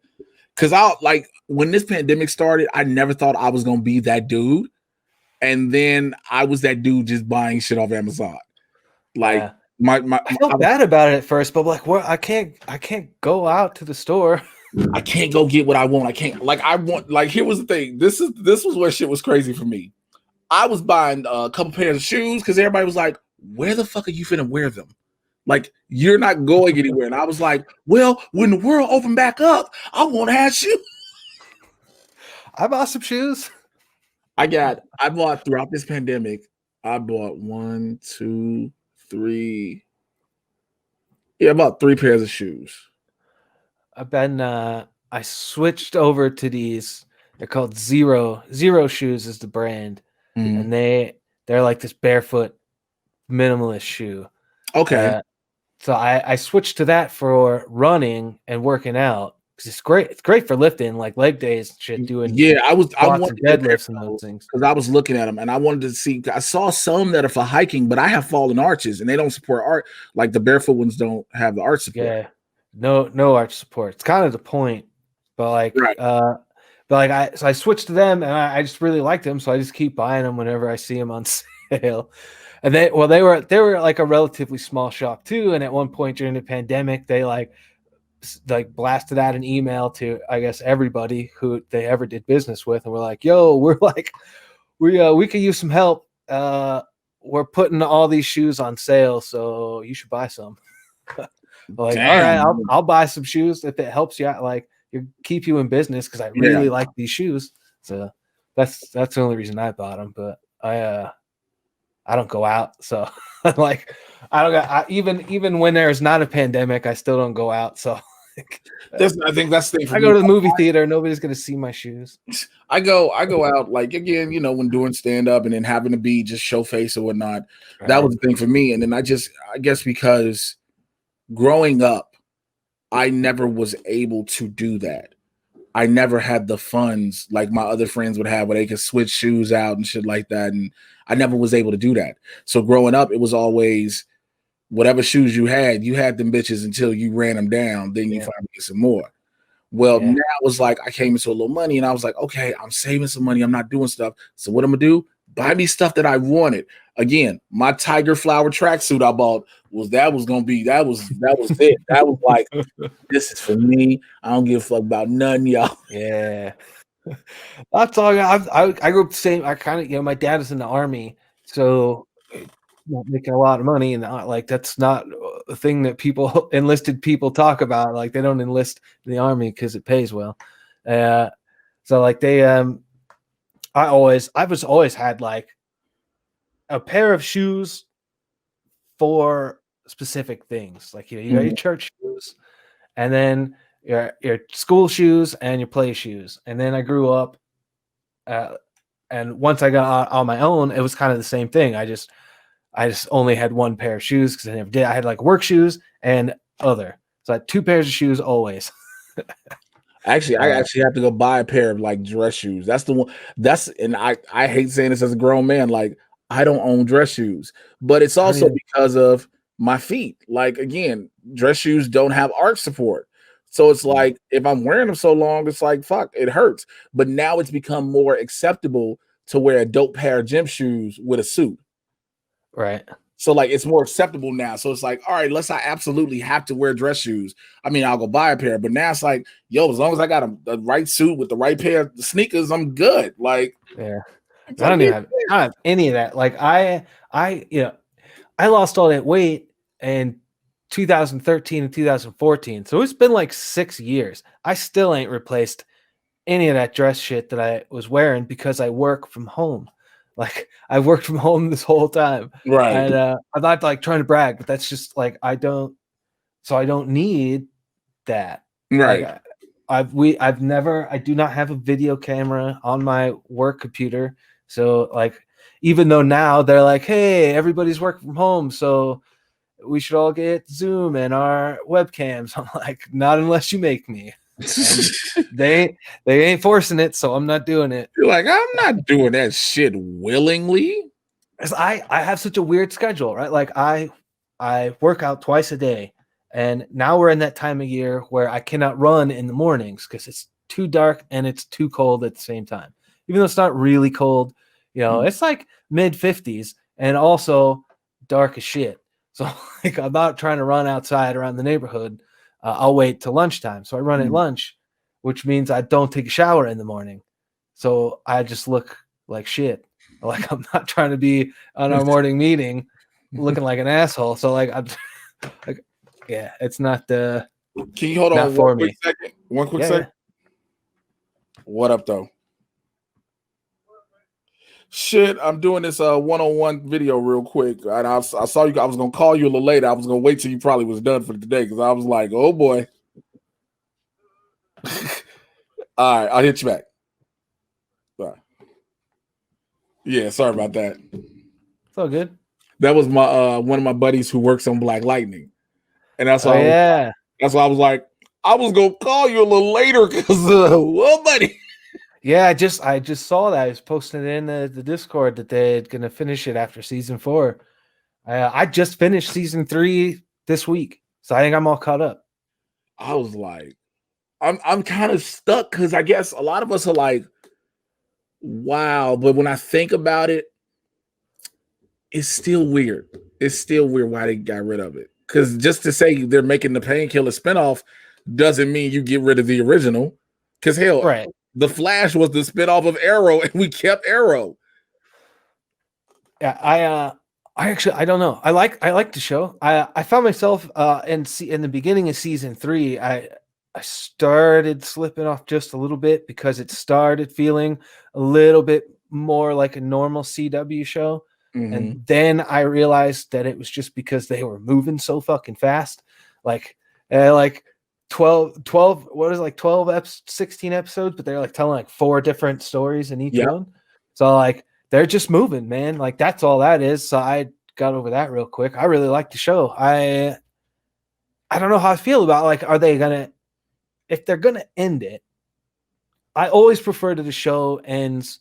Because when this pandemic started, I never thought I was gonna be that dude, and then I was that dude just buying shit off Amazon. Like I felt bad about it at first, but like, what? I can't go out to the store. I can't go get what I want. I can't. Here was the thing. This was where shit was crazy for me. I was buying a couple pairs of shoes because everybody was like, "Where the fuck are you finna wear them? Like, you're not going anywhere." And I was like, well, when the world opened back up, I want to have shoes. I bought some shoes. I bought throughout this pandemic, I bought 1, 2, 3. Yeah, about 3 pairs of shoes. I've been, I switched over to these. They're called Zero. Zero Shoes is the brand. And They're like this barefoot minimalist shoe. Okay. So I switched to that for running and working out because it's great. It's great for lifting, like leg days and shit, doing Yeah, I squats wanted and to get deadlifts and those things. because I was looking at them and I wanted to see. I saw some that are for hiking, but I have fallen arches and they don't support art. Like the barefoot ones don't have the arch support. Yeah, no arch support. It's kind of the point, but like, Right. I switched to them and I just really liked them, so I just keep buying them whenever I see them on sale. And they were like a relatively small shop too. And at one point during the pandemic, they like blasted out an email to, I guess, everybody who they ever did business with, and we're like, "Yo, we could use some help. We're putting all these shoes on sale, so you should buy some." Like, Damn. all right, I'll buy some shoes if it helps you out, like keep you in business because I really like these shoes. So that's the only reason I bought them. But I don't go out, so like even when there's not a pandemic, I still don't go out. So I think that's the thing. I go to the movie theater, nobody's gonna see my shoes. I go out, like, again, when doing stand up and then having to be just show face or whatnot. Right. That was the thing for me. And then I guess because growing up, I never was able to do that. I never had the funds like my other friends would have where they could switch shoes out and shit like that. And I never was able to do that. So growing up, it was always whatever shoes you had them bitches until you ran them down. Then you finally get some more. Well, now it was like I came into a little money and I was like, okay, I'm saving some money. I'm not doing stuff. So what I'm going to do, buy me stuff that I wanted. Again, my tiger flower tracksuit I bought was it. That was like, this is for me. I don't give a fuck about none, y'all. Yeah. That's all. I grew up the same. I kind of, my dad is in the Army, so not making a lot of money, and like that's not a thing that enlisted people talk about. Like they don't enlist in the Army because it pays well. So like they, I was always had like a pair of shoes for specific things. Like you got your church shoes, and then your school shoes and your play shoes. And then I grew up, and once I got on my own, it was kind of the same thing. I just only had one pair of shoes because I never did. I had like work shoes and other. So I had two pairs of shoes always. Actually, I actually have to go buy a pair of like dress shoes. That's the one. And I hate saying this as a grown man. Like, I don't own dress shoes, but it's also because of my feet. Like, again, dress shoes don't have arch support. So it's like, if I'm wearing them so long, it's like, fuck, it hurts. But now it's become more acceptable to wear a dope pair of gym shoes with a suit. Right. So like it's more acceptable now. So it's like, all right, unless I absolutely have to wear dress shoes, I mean, I'll go buy a pair. But now it's like, yo, as long as I got the right suit with the right pair of sneakers, I'm good. Like, yeah, I don't have any of that. Like I lost all that weight in 2013 and 2014. So it's been like 6 years. I still ain't replaced any of that dress shit that I was wearing because I work from home. Like I've worked from home this whole time. Right. And I'm not like trying to brag, but that's just like I don't need that. Right. Like, I do not have a video camera on my work computer. So like, even though now they're like, hey, everybody's working from home, so we should all get Zoom and our webcams. I'm like, not unless you make me. They ain't forcing it, so I'm not doing it. You're like, I'm not doing that shit willingly. Because I have such a weird schedule, right? Like I work out twice a day, and now we're in that time of year where I cannot run in the mornings because it's too dark and it's too cold at the same time. Even though it's not really cold, it's like mid-50s and also dark as shit. So like I'm not trying to run outside around the neighborhood. I'll wait till lunchtime. So I run at lunch, which means I don't take a shower in the morning. So I just look like shit. Like I'm not trying to be on our morning meeting looking like an asshole. So like I'm like, yeah, it's not the. Can you hold on one quick second? One quick second. What up though? Shit, I'm doing this one-on-one video real quick. And I saw you. I was gonna call you a little later. I was gonna wait till you probably was done for today because I was like, oh boy. All right, I'll hit you back. Bye. Yeah, sorry about that. It's all good. That was my one of my buddies who works on Black Lightning, and that's why that's why I was like, I was gonna call you a little later because well, buddy. Yeah, I just saw that. I was posting it in the Discord that they're gonna finish it after season 4. I just finished season 3 this week, so I think I'm all caught up. I was like, I'm kind of stuck because I guess a lot of us are like, wow, but when I think about it, it's still weird. It's still weird why they got rid of it. Because just to say they're making the Painkiller spinoff doesn't mean you get rid of the original. Because hell, right. The Flash was the spinoff of Arrow, and we kept Arrow. Yeah, I don't know. I like the show. I found myself in the beginning of season 3. I started slipping off just a little bit because it started feeling a little bit more like a normal CW show. Mm-hmm. And then I realized that it was just because they were moving so fucking fast. Like 12, what is it, like 16 episodes, but they're like telling like 4 different stories in each one. So like they're just moving, man. Like that's all that is. So I got over that real quick. I really like the show. I don't know how I feel about like, if they're gonna end it, I always prefer that the show ends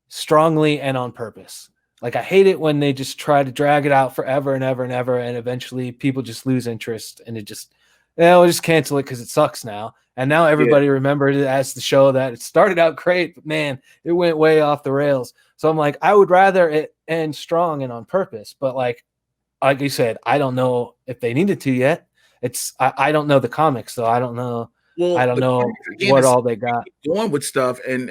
strongly and on purpose. Like I hate it when they just try to drag it out forever and ever and ever, and eventually people just lose interest and it just, we'll just cancel it because it sucks now. And now everybody remembered it as the show that it started out great, but man, it went way off the rails. So I'm like, I would rather it end strong and on purpose. But like you said, I don't know if they needed to yet. I don't know the comics, though. I don't know. Well, I don't know what all they got going with stuff, and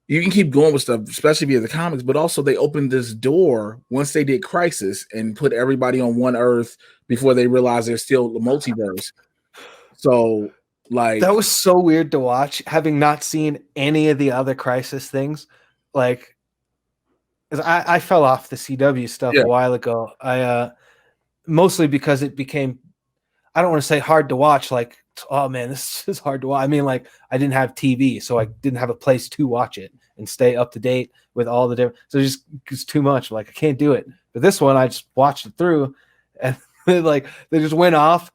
you can keep going with stuff, especially via the comics, but also they opened this door once they did Crisis and put everybody on one Earth before they realized there's still the multiverse. So, like, that was so weird to watch, having not seen any of the other Crisis things. Like, I fell off the CW stuff a while ago. Mostly because it became, I don't want to say hard to watch. Like, oh man, this is hard to watch. I mean, like, I didn't have TV, so I didn't have a place to watch it and stay up to date with all the different. So it's too much. Like, I can't do it. But this one, I just watched it through, and like they just went off,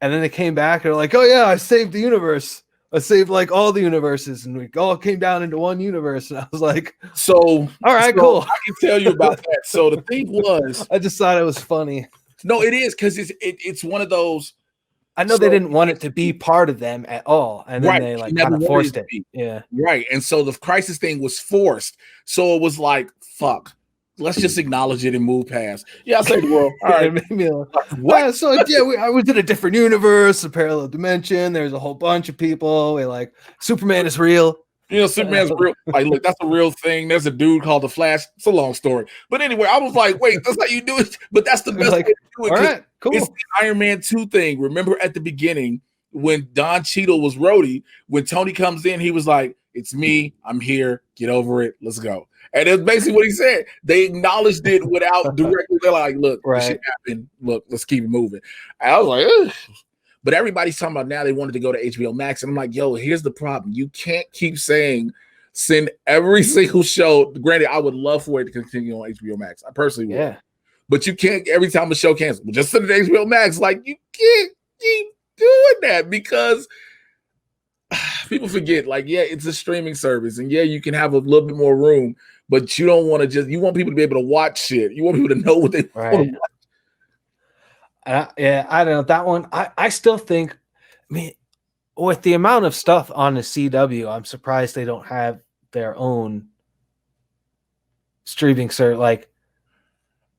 and then they came back. And they're like, oh yeah, I saved the universe. I saved like all the universes, and we all came down into one universe. And I was like, so all right, cool. I can tell you about that. So the thing was, I just thought it was funny. No, it is because it's one of those. I know they didn't want it to be part of them at all, and then they like kind of forced it. Yeah, right. And so the Crisis thing was forced. So it was like, fuck. Let's just acknowledge it and move past. Yeah, I saved the world. All right. What? So I was in a different universe, a parallel dimension. There's a whole bunch of people. We like Superman is real. You know, Superman's real. Like, look, that's a real thing. There's a dude called the Flash. It's a long story. But anyway, I was like, wait, that's how you do it. But that's the best way to do it. All right, cool. It's the Iron Man 2 thing. Remember at the beginning when Don Cheadle was Rhodey, when Tony comes in, he was like, it's me. I'm here. Get over it. Let's go. And that's basically what he said. They acknowledged it without directly. They're like, look, this shit happened. Look, let's keep it moving. And I was like, ugh. But everybody's talking about now they wanted to go to HBO Max. And I'm like, yo, here's the problem. You can't keep saying send every single show. Granted, I would love for it to continue on HBO Max. I personally would. Yeah. But you can't every time a show cancels. Just send it to HBO Max. Like, you can't keep doing that because people forget, like, yeah, it's a streaming service. And yeah, you can have a little bit more room, but you don't want to you want people to be able to watch shit. You want people to know what they want to watch. I don't know that one. I still think, I mean, with the amount of stuff on the CW, I'm surprised they don't have their own streaming service. Like,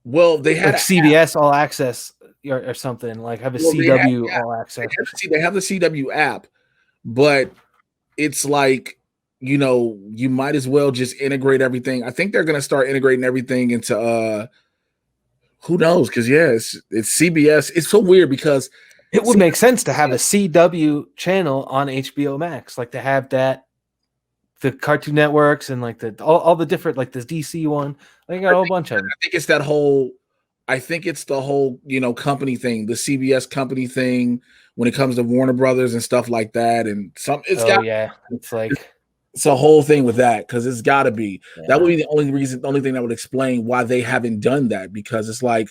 well, they had like CBS All Access or something. Like, have a CW All Access. They have the CW app, but it's like, you know, you might as well just integrate everything. I think they're going to start integrating everything into who knows? Because it's CBS. It's so weird because it would make sense to have a CW channel on HBO Max, like to have that, the Cartoon Networks and like all the different, like the DC one. They got a whole bunch of them. I think it's that whole. I think it's the whole, you know, company thing, the CBS company thing when it comes to Warner Brothers and stuff like that. And it's like It's a whole thing with that because it's got to be. Yeah. That would be the only thing that would explain why they haven't done that, because it's like,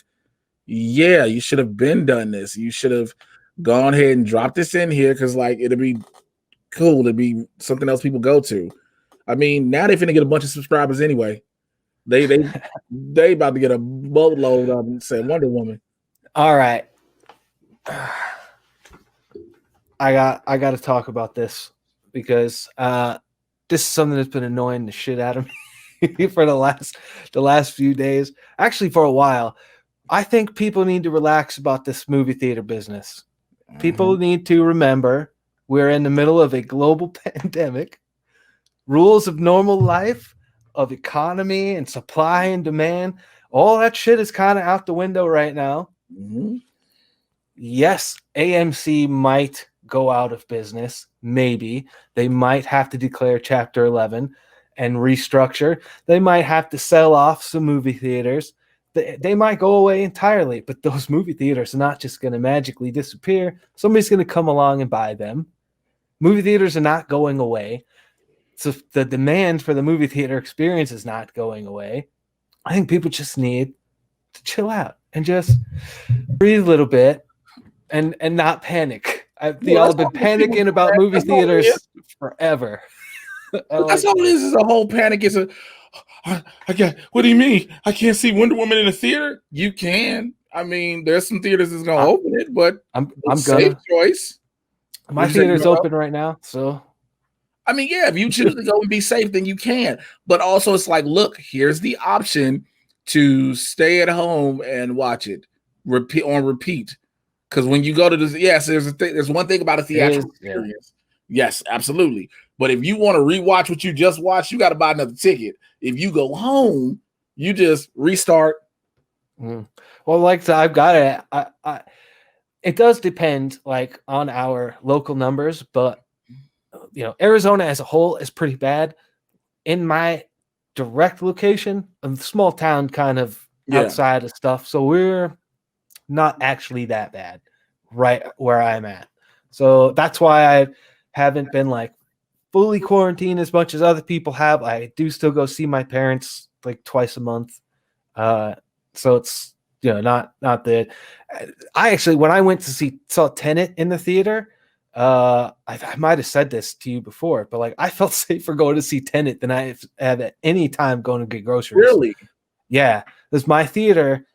yeah, you should have been done this. You should have gone ahead and dropped this in here because like it'd be cool. It'd be something else people go to. I mean, now they're finna get a bunch of subscribers anyway. They about to get a boatload of them. Say Wonder Woman. All right. I got to talk about this because this is something that's been annoying the shit out of me for the last few days. Actually, for a while. I think people need to relax about this movie theater business. People need to remember we're in the middle of a global pandemic. Rules of normal life, of economy and supply and demand, all that shit is kind of out the window right now. Mm-hmm. Yes, AMC might go out of business. Maybe they might have to declare Chapter 11 and restructure. They might have to sell off some movie theaters. They might go away entirely, but those movie theaters are not just going to magically disappear. Somebody's going to come along and buy them. Movie theaters are not going away. So the demand for the movie theater experience is not going away. I think people just need to chill out and just breathe a little bit and not panic. Y'all have been panicking about movie theaters forever. That's all it is a whole panic. It's what do you mean? I can't see Wonder Woman in a theater? You can. I mean, there's some theaters that's gonna open it, but I'm safe choice. My theater's open right now, so I mean, yeah, if you choose to go and be safe, then you can. But also, it's like, look, here's the option to stay at home and watch it repeat. Because when you go to this, yes, there's one thing about a theatrical experience. Yeah. Yes, absolutely. But if you want to rewatch what you just watched, you got to buy another ticket. If you go home, you just restart. Well, like I've got it. It does depend, like, on our local numbers, but Arizona as a whole is pretty bad. In my direct location, a small town kind of outside of stuff, so we're not actually that bad right where I'm at. So that's why I haven't been like fully quarantined as much as other people have. I do still go see my parents like twice a month. So it's not that. I actually, when I went to saw Tenet in the theater, I might have said this to you before, but like I felt safer going to see Tenet than I have at any time going to get groceries. Really? Yeah, because my theater,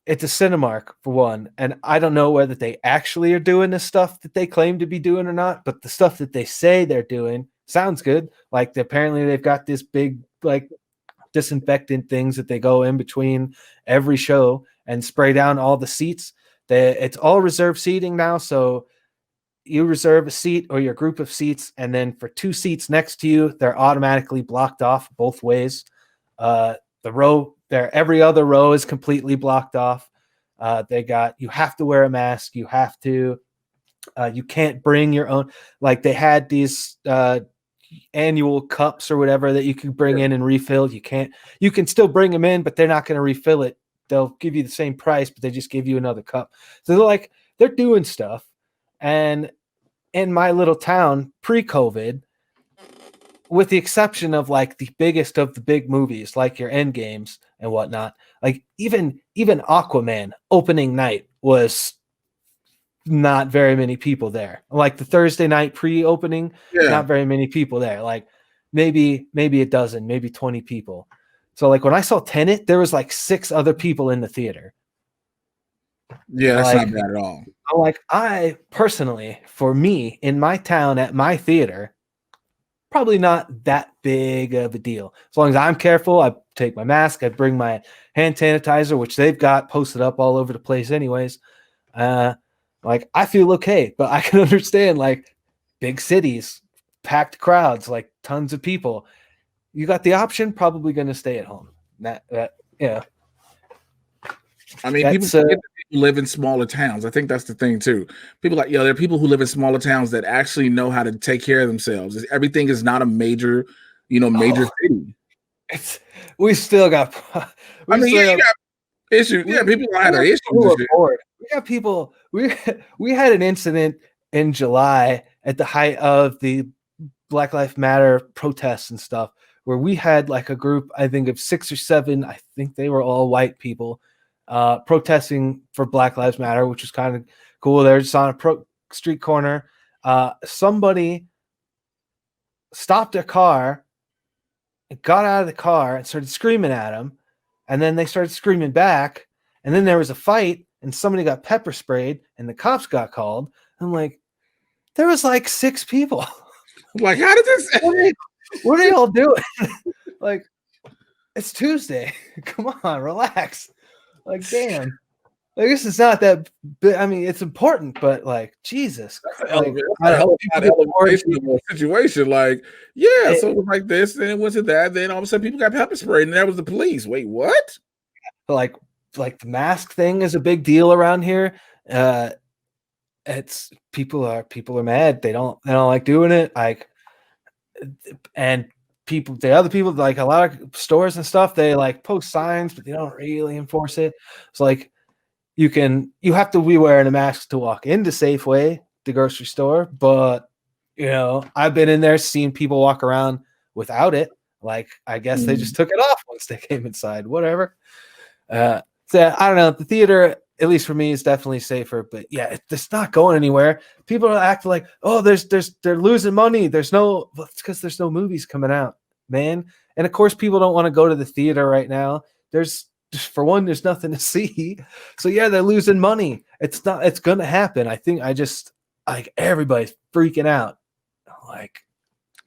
it's a Cinemark for one, and I don't know whether they actually are doing the stuff that they claim to be doing or not, but the stuff that they say they're doing sounds good. Like apparently they've got this big like disinfectant things that they go in between every show and spray down all the seats. It's all reserved seating now, so you reserve a seat or your group of seats, and then for 2 seats next to you, they're automatically blocked off both ways. The row there, every other row is completely blocked off. You have to wear a mask. You have to, you can't bring your own, like they had these annual cups or whatever that you can bring in and refill. You can still bring them in, but they're not going to refill it. They'll give you the same price, but they just give you another cup. So they're doing stuff. And in my little town pre-COVID, with the exception of like the biggest of the big movies, like your Endgames and whatnot, like even Aquaman opening night was not very many people there. Like the Thursday night pre-opening, not very many people there. Like maybe a dozen, maybe 20 people. So like when I saw Tenet, there was like 6 other people in the theater. Yeah, that's not bad at all. Like I personally, for me in my town at my theater, probably not that big of a deal. As long as I'm careful, I take my mask, I bring my hand sanitizer, which they've got posted up all over the place anyways. Like I feel okay, but I can understand like big cities, packed crowds, like tons of people. You got the option, probably going to stay at home. I mean, people live in smaller towns. I think that's the thing too. People there are people who live in smaller towns that actually know how to take care of themselves. Everything is not a major city. We still got. You got issues. Yeah, people had their issues. We got people. We had an incident in July at the height of the Black Lives Matter protests and stuff, where we had like a group, I think of 6 or 7, I think they were all white people, protesting for Black Lives Matter, which was kind of cool. They're just on a street corner. Somebody stopped their car, got out of the car and started screaming at them. And then they started screaming back. And then there was a fight and somebody got pepper sprayed and the cops got called. I'm like, there was like 6 people. Like, how did this? What are they all doing? Like, it's Tuesday. Come on, relax. Like, damn. Like, this is not that big. I mean, it's important, but like, Jesus. Like, situation. Like, yeah, so it was like this, then it went to that, then all of a sudden people got pepper sprayed, and that was the police. Wait, what? Like the mask thing is a big deal around here. It's people are mad. They don't like doing it. Like, and the other people, like a lot of stores and stuff, they like post signs, but they don't really enforce it. It's like you have to be wearing a mask to walk into Safeway, the grocery store, but I've been in there, seen people walk around without it. Like, I guess they just took it off once they came inside. Whatever. So I don't know. The theater, at least for me, is definitely safer. But yeah, it's not going anywhere. People are acting like, oh, they're losing money. It's because there's no movies coming out, man. And of course, people don't want to go to the theater right now. For one, there's nothing to see. So yeah, they're losing money. It's going to happen. I think everybody's freaking out. Like,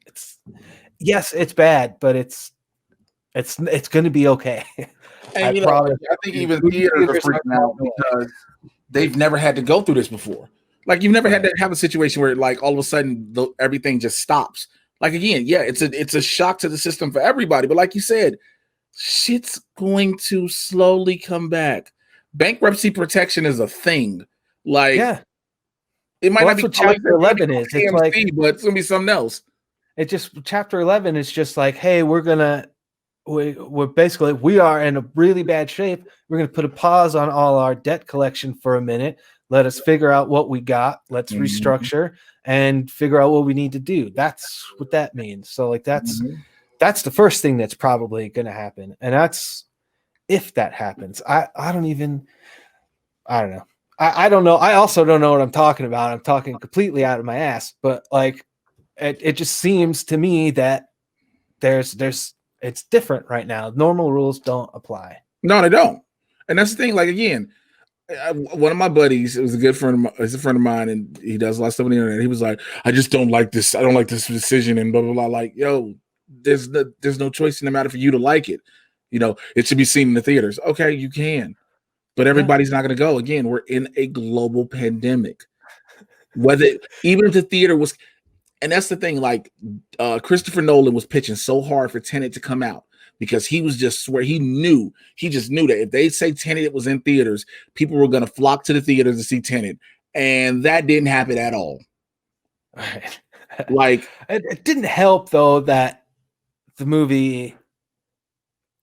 it's bad, but it's going to be okay. And I think even theaters are freaking out because they've never had to go through this before. Like, you've never had to have a situation where like all of a sudden everything just stops. Like, again, yeah, it's a shock to the system for everybody. But like you said, shit's going to slowly come back. Bankruptcy protection is a thing. Like, yeah. It might not be Chapter 11 is. It's like, but it's gonna be something else. It just Chapter 11 is just like, hey, we're basically, we are in a really bad shape. We're gonna put a pause on all our debt collection for a minute. Let us figure out what we got. Let's restructure and figure out what we need to do. That's what that means. So like that's the first thing that's probably gonna happen, and that's if that happens. I don't know. I don't know. I also don't know what I'm talking about. I'm talking completely out of my ass, but like, it just seems to me that it's different right now. Normal rules don't apply. No, they don't. And that's the thing. Like, again, one of my buddies, it was a good friend of mine, and he does a lot of stuff on the internet. He was like, I just don't like this. I don't like this decision, and blah, blah, blah. Like, yo, there's no choice in the matter for you to like it. It should be seen in the theaters. Okay, you can. But everybody's not going to go. Again, we're in a global pandemic. Even if the theater was, and that's the thing, like Christopher Nolan was pitching so hard for Tenet to come out because he was just he just knew that if they say Tenet was in theaters, people were going to flock to the theaters to see Tenet. And that didn't happen at all. Right. Like, it didn't help though that the movie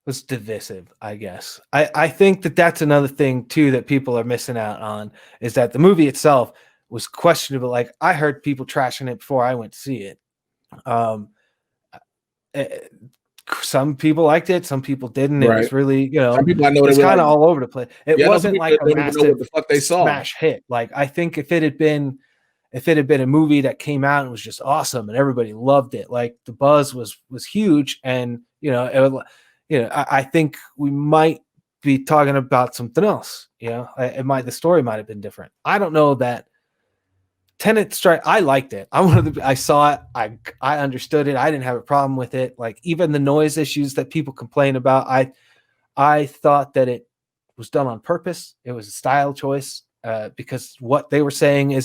was divisive, I guess. I think that's another thing too that people are missing out on, is that the movie itself was questionable. Like, I heard people trashing it before I went to see it. Some people liked it, some people didn't. Right. It was really, some people I know it's kind of all over the place. It wasn't like a massive what the fuck they saw. Smash hit. Like, I think if it had been a movie that came out and was just awesome and everybody loved it, like the buzz was huge, and I think we might be talking about something else. The story might have been different. I don't know that Tenet strike. I liked it. I saw it. I understood it. I didn't have a problem with it. Like, even the noise issues that people complain about, I thought that it was done on purpose. It was a style choice because what they were saying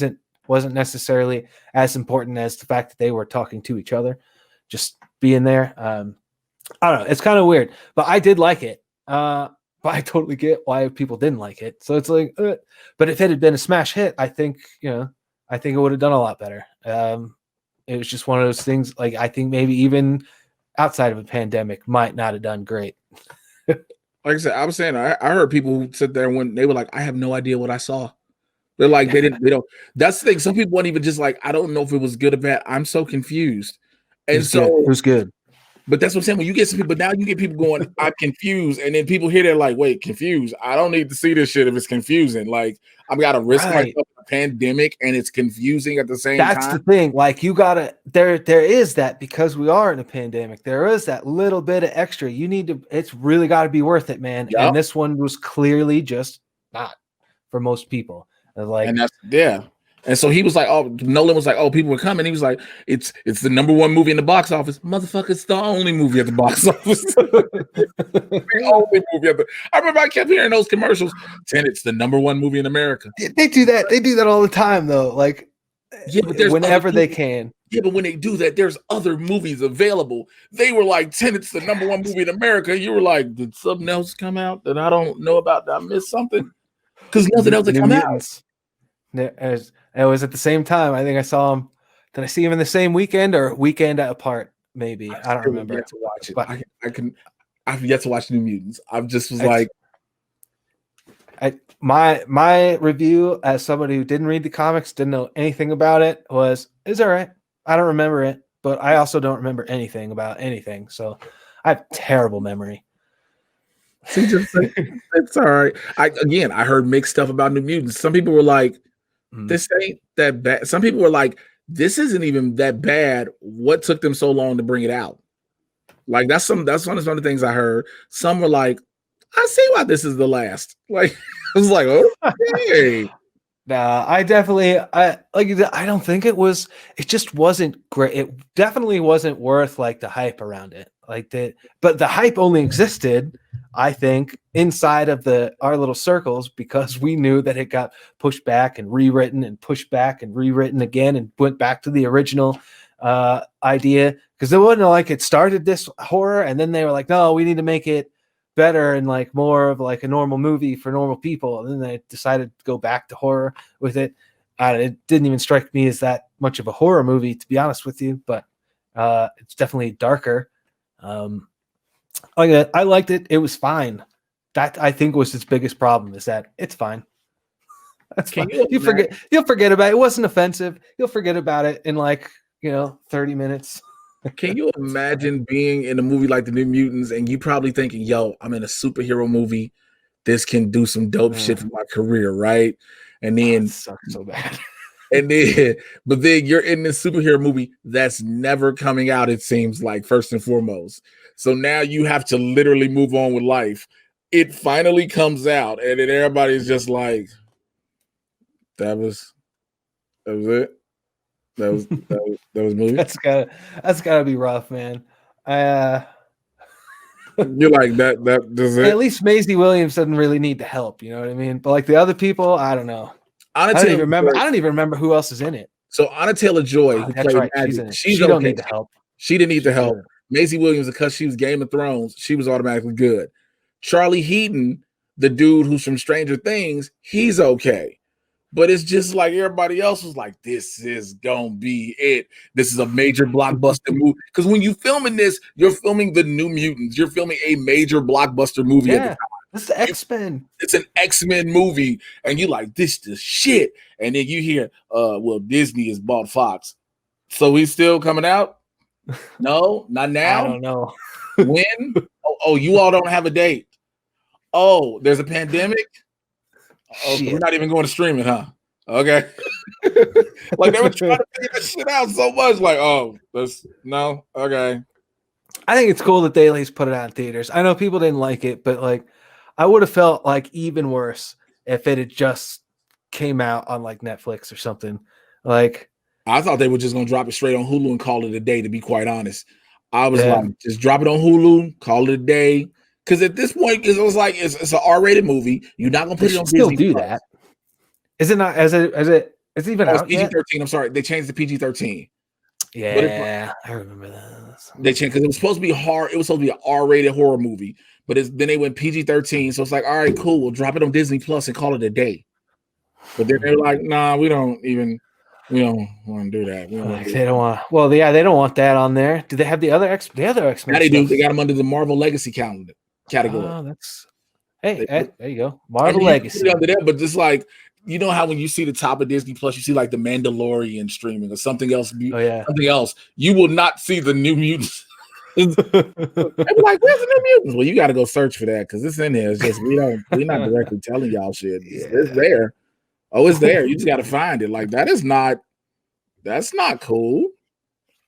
wasn't necessarily as important as the fact that they were talking to each other, just being there. I don't know. It's kind of weird, but I did like it. But I totally get why people didn't like it. So it's like, but if it had been a smash hit, I think it would have done a lot better. It was just one of those things. Like, I think maybe even outside of a pandemic might not have done great. Like I said, I was saying, I heard people who sit there when they were like, I have no idea what I saw. They're like, they don't. That's the thing. Some people weren't even just like, I don't know if it was good or bad. I'm so confused. And so it was good. But that's what I'm saying. When you get some people, now you get people going, I'm confused. And then people hear they're like, wait, confused. I don't need to see this shit if it's confusing. Like, I've got to risk myself in a pandemic and it's confusing at the same time. That's the thing. Like, you gotta there is that, because we are in a pandemic. There is that little bit of extra. You need to, it's really got to be worth it, man. Yep. And this one was clearly just not for most people. Like, and that's And so he was like, oh, Nolan was like, oh, people were coming. He was like, it's the number one movie in the box office. Motherfucker, it's the only movie at the box office. The only movie at the. I remember I kept hearing those commercials. Tenet's the number one movie in America. They do that. They do that all the time, though. Like, yeah, but whenever they can. Yeah, but when they do that, there's other movies available. They were like, Tenet's the number one movie in America. You were like, did something else come out that I don't know about? Did I miss something? Because nothing else had come out. It was at the same time. I think I saw him. Did I see him in the same weekend or weekend apart? Maybe I don't remember. Yet to watch it. But I've yet to watch New Mutants. I've just was like, my review as somebody who didn't read the comics, didn't know anything about it, was all right. I don't remember it, but I also don't remember anything about anything. So I have terrible memory. See, it's all right. I heard mixed stuff about New Mutants. Some people were like, this ain't that bad. Some people were like, this isn't even that bad. What took them so long to bring it out? Like, that's one of the things I heard. Some were like, I see why this is the last. Like, I was like, okay. Nah, I don't think it was. It just wasn't great. It definitely wasn't worth like the hype around it. But the hype only existed, I think, inside of our little circles, because we knew that it got pushed back and rewritten and pushed back and rewritten again and went back to the original idea. Because it wasn't like it started this horror and then they were like, no, we need to make it better and like more of like a normal movie for normal people. And then they decided to go back to horror with it. It didn't even strike me as that much of a horror movie, to be honest with you, but it's definitely darker. I liked it. It was fine. That, I think, was its biggest problem, is that it's fine. That's fine. You'll forget about it. It wasn't offensive. You'll forget about it in 30 minutes. Can you imagine being in a movie like The New Mutants and you probably thinking, yo, I'm in a superhero movie. This can do some dope shit for my career, right? And then it sucks so bad. But then you're in this superhero movie that's never coming out, it seems like, first and foremost. So now you have to literally move on with life. It finally comes out, and then everybody's just like, that was it. That was movie. That's gotta be rough, man. You're like that does it. At least Maisie Williams doesn't really need the help, you know what I mean? But like the other people, I don't know. I don't even remember who else is in it. So Anna Taylor-Joy, who played Maggie, she don't need the help. She didn't need the help. Maisie Williams, because she was Game of Thrones, she was automatically good. Charlie Heaton, the dude who's from Stranger Things, he's okay. But it's just like everybody else was like, this is gonna be it. This is a major blockbuster movie. Because when you're filming this, you're filming The New Mutants. You're filming a major blockbuster movie at the time. It's the X-Men. It's an X-Men movie, and you like, this the shit. And then you hear, well, Disney has bought Fox. So he's still coming out? No, not now. I don't know. When? Oh, you all don't have a date. Oh, there's a pandemic. Oh, so we're not even going to streaming, huh? Okay. Like, they were trying to figure that shit out so much. Like, no, okay. I think it's cool that they at least put it out in theaters. I know people didn't like it, but like, I would have felt like even worse if it had just came out on like Netflix or something. Like, I thought they were just gonna drop it straight on Hulu and call it a day. To be quite honest, I was like, just drop it on Hulu, call it a day. Because at this point, it was like it's an R-rated movie. You're not gonna put it on still Disney do Plus. that. Is it not? Is it even out PG-13? yet? I'm sorry, they changed the PG-13. Yeah, I remember that. They changed because it was supposed to be hard. It was supposed to be an R-rated horror movie, but then they went PG-13. So it's like, all right, cool. We'll drop it on Disney Plus and call it a day. But then they're like, nah, we don't want to do that. They don't want. Well, yeah, they don't want that on there. Do they have the other X-Men? Now they do. They got them under the Marvel Legacy category. Oh, there you go. Marvel Legacy. Under there, but just like you know how when you see the top of Disney Plus, you see like the Mandalorian streaming or something else. Oh yeah, something else. You will not see the New Mutants. They'll be like, "Where's the New Mutants?" Well, you got to go search for that because it's in there. It's just we're not directly telling y'all shit. It's there. Oh, it's there. You just got to find it. Like that's not cool.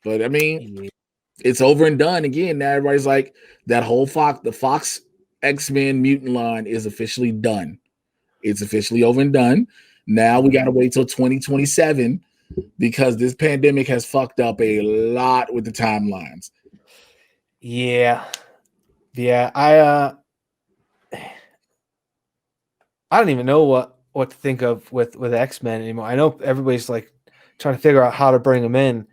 But I mean, it's over and done again. Now everybody's like that whole the Fox X-Men mutant line is officially done. It's officially over and done. Now we got to wait till 2027 because this pandemic has fucked up a lot with the timelines. Yeah. I don't even know what to think of with X-Men anymore. I know everybody's like trying to figure out how to bring them in.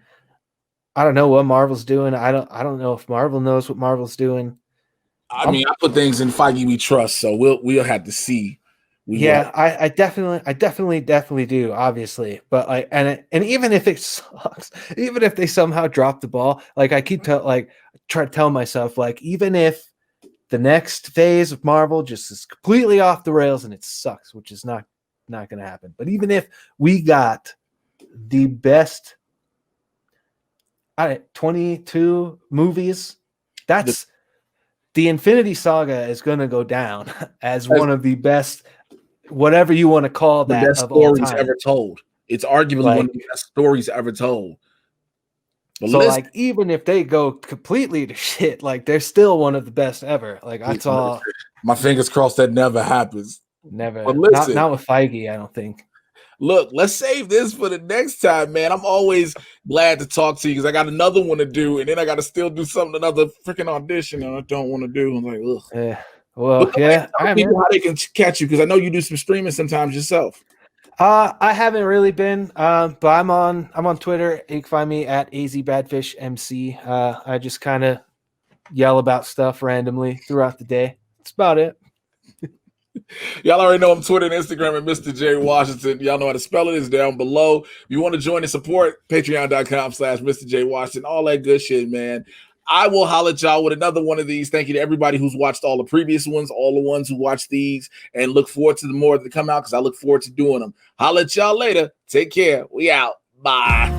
I don't know what Marvel's doing. I don't know if Marvel knows what Marvel's doing. I mean, I put things in Feige we trust, so we'll have to see. I definitely do, obviously. But like, and even if it sucks, even if they somehow drop the ball, like I keep try to tell myself, like, even if the next phase of Marvel just is completely off the rails and it sucks, which is not going to happen. But even if we got the best 22 movies, that's the Infinity Saga is going to go down as one of the best, whatever you want to call that, the best stories ever told. It's arguably one of the best stories ever told. But so like, even if they go completely to shit, like they're still one of the best ever. Like that's all. My fingers crossed that never happens. Never. But listen, not with Feige, I don't think. Look, let's save this for the next time, man. I'm always glad to talk to you because I got another one to do, and then I got to still do another freaking audition, and I don't want to do. I'm like, ugh. Well, yeah. Tell people how they can catch you because I know you do some streaming sometimes yourself. I haven't really been, but I'm on Twitter. You can find me at AZ Badfish MC. I just kind of yell about stuff randomly throughout the day. That's about it. Y'all already know I'm Twitter and Instagram at Mr. J Washington. Y'all know how to spell it. It's down below. If you want to join and support, patreon.com/Mr. J Washington, all that good shit, man. I will holler at y'all with another one of these. Thank you to everybody who's watched all the previous ones, all the ones who watched these, and look forward to the more that come out because I look forward to doing them. Holler at y'all later. Take care. We out. Bye.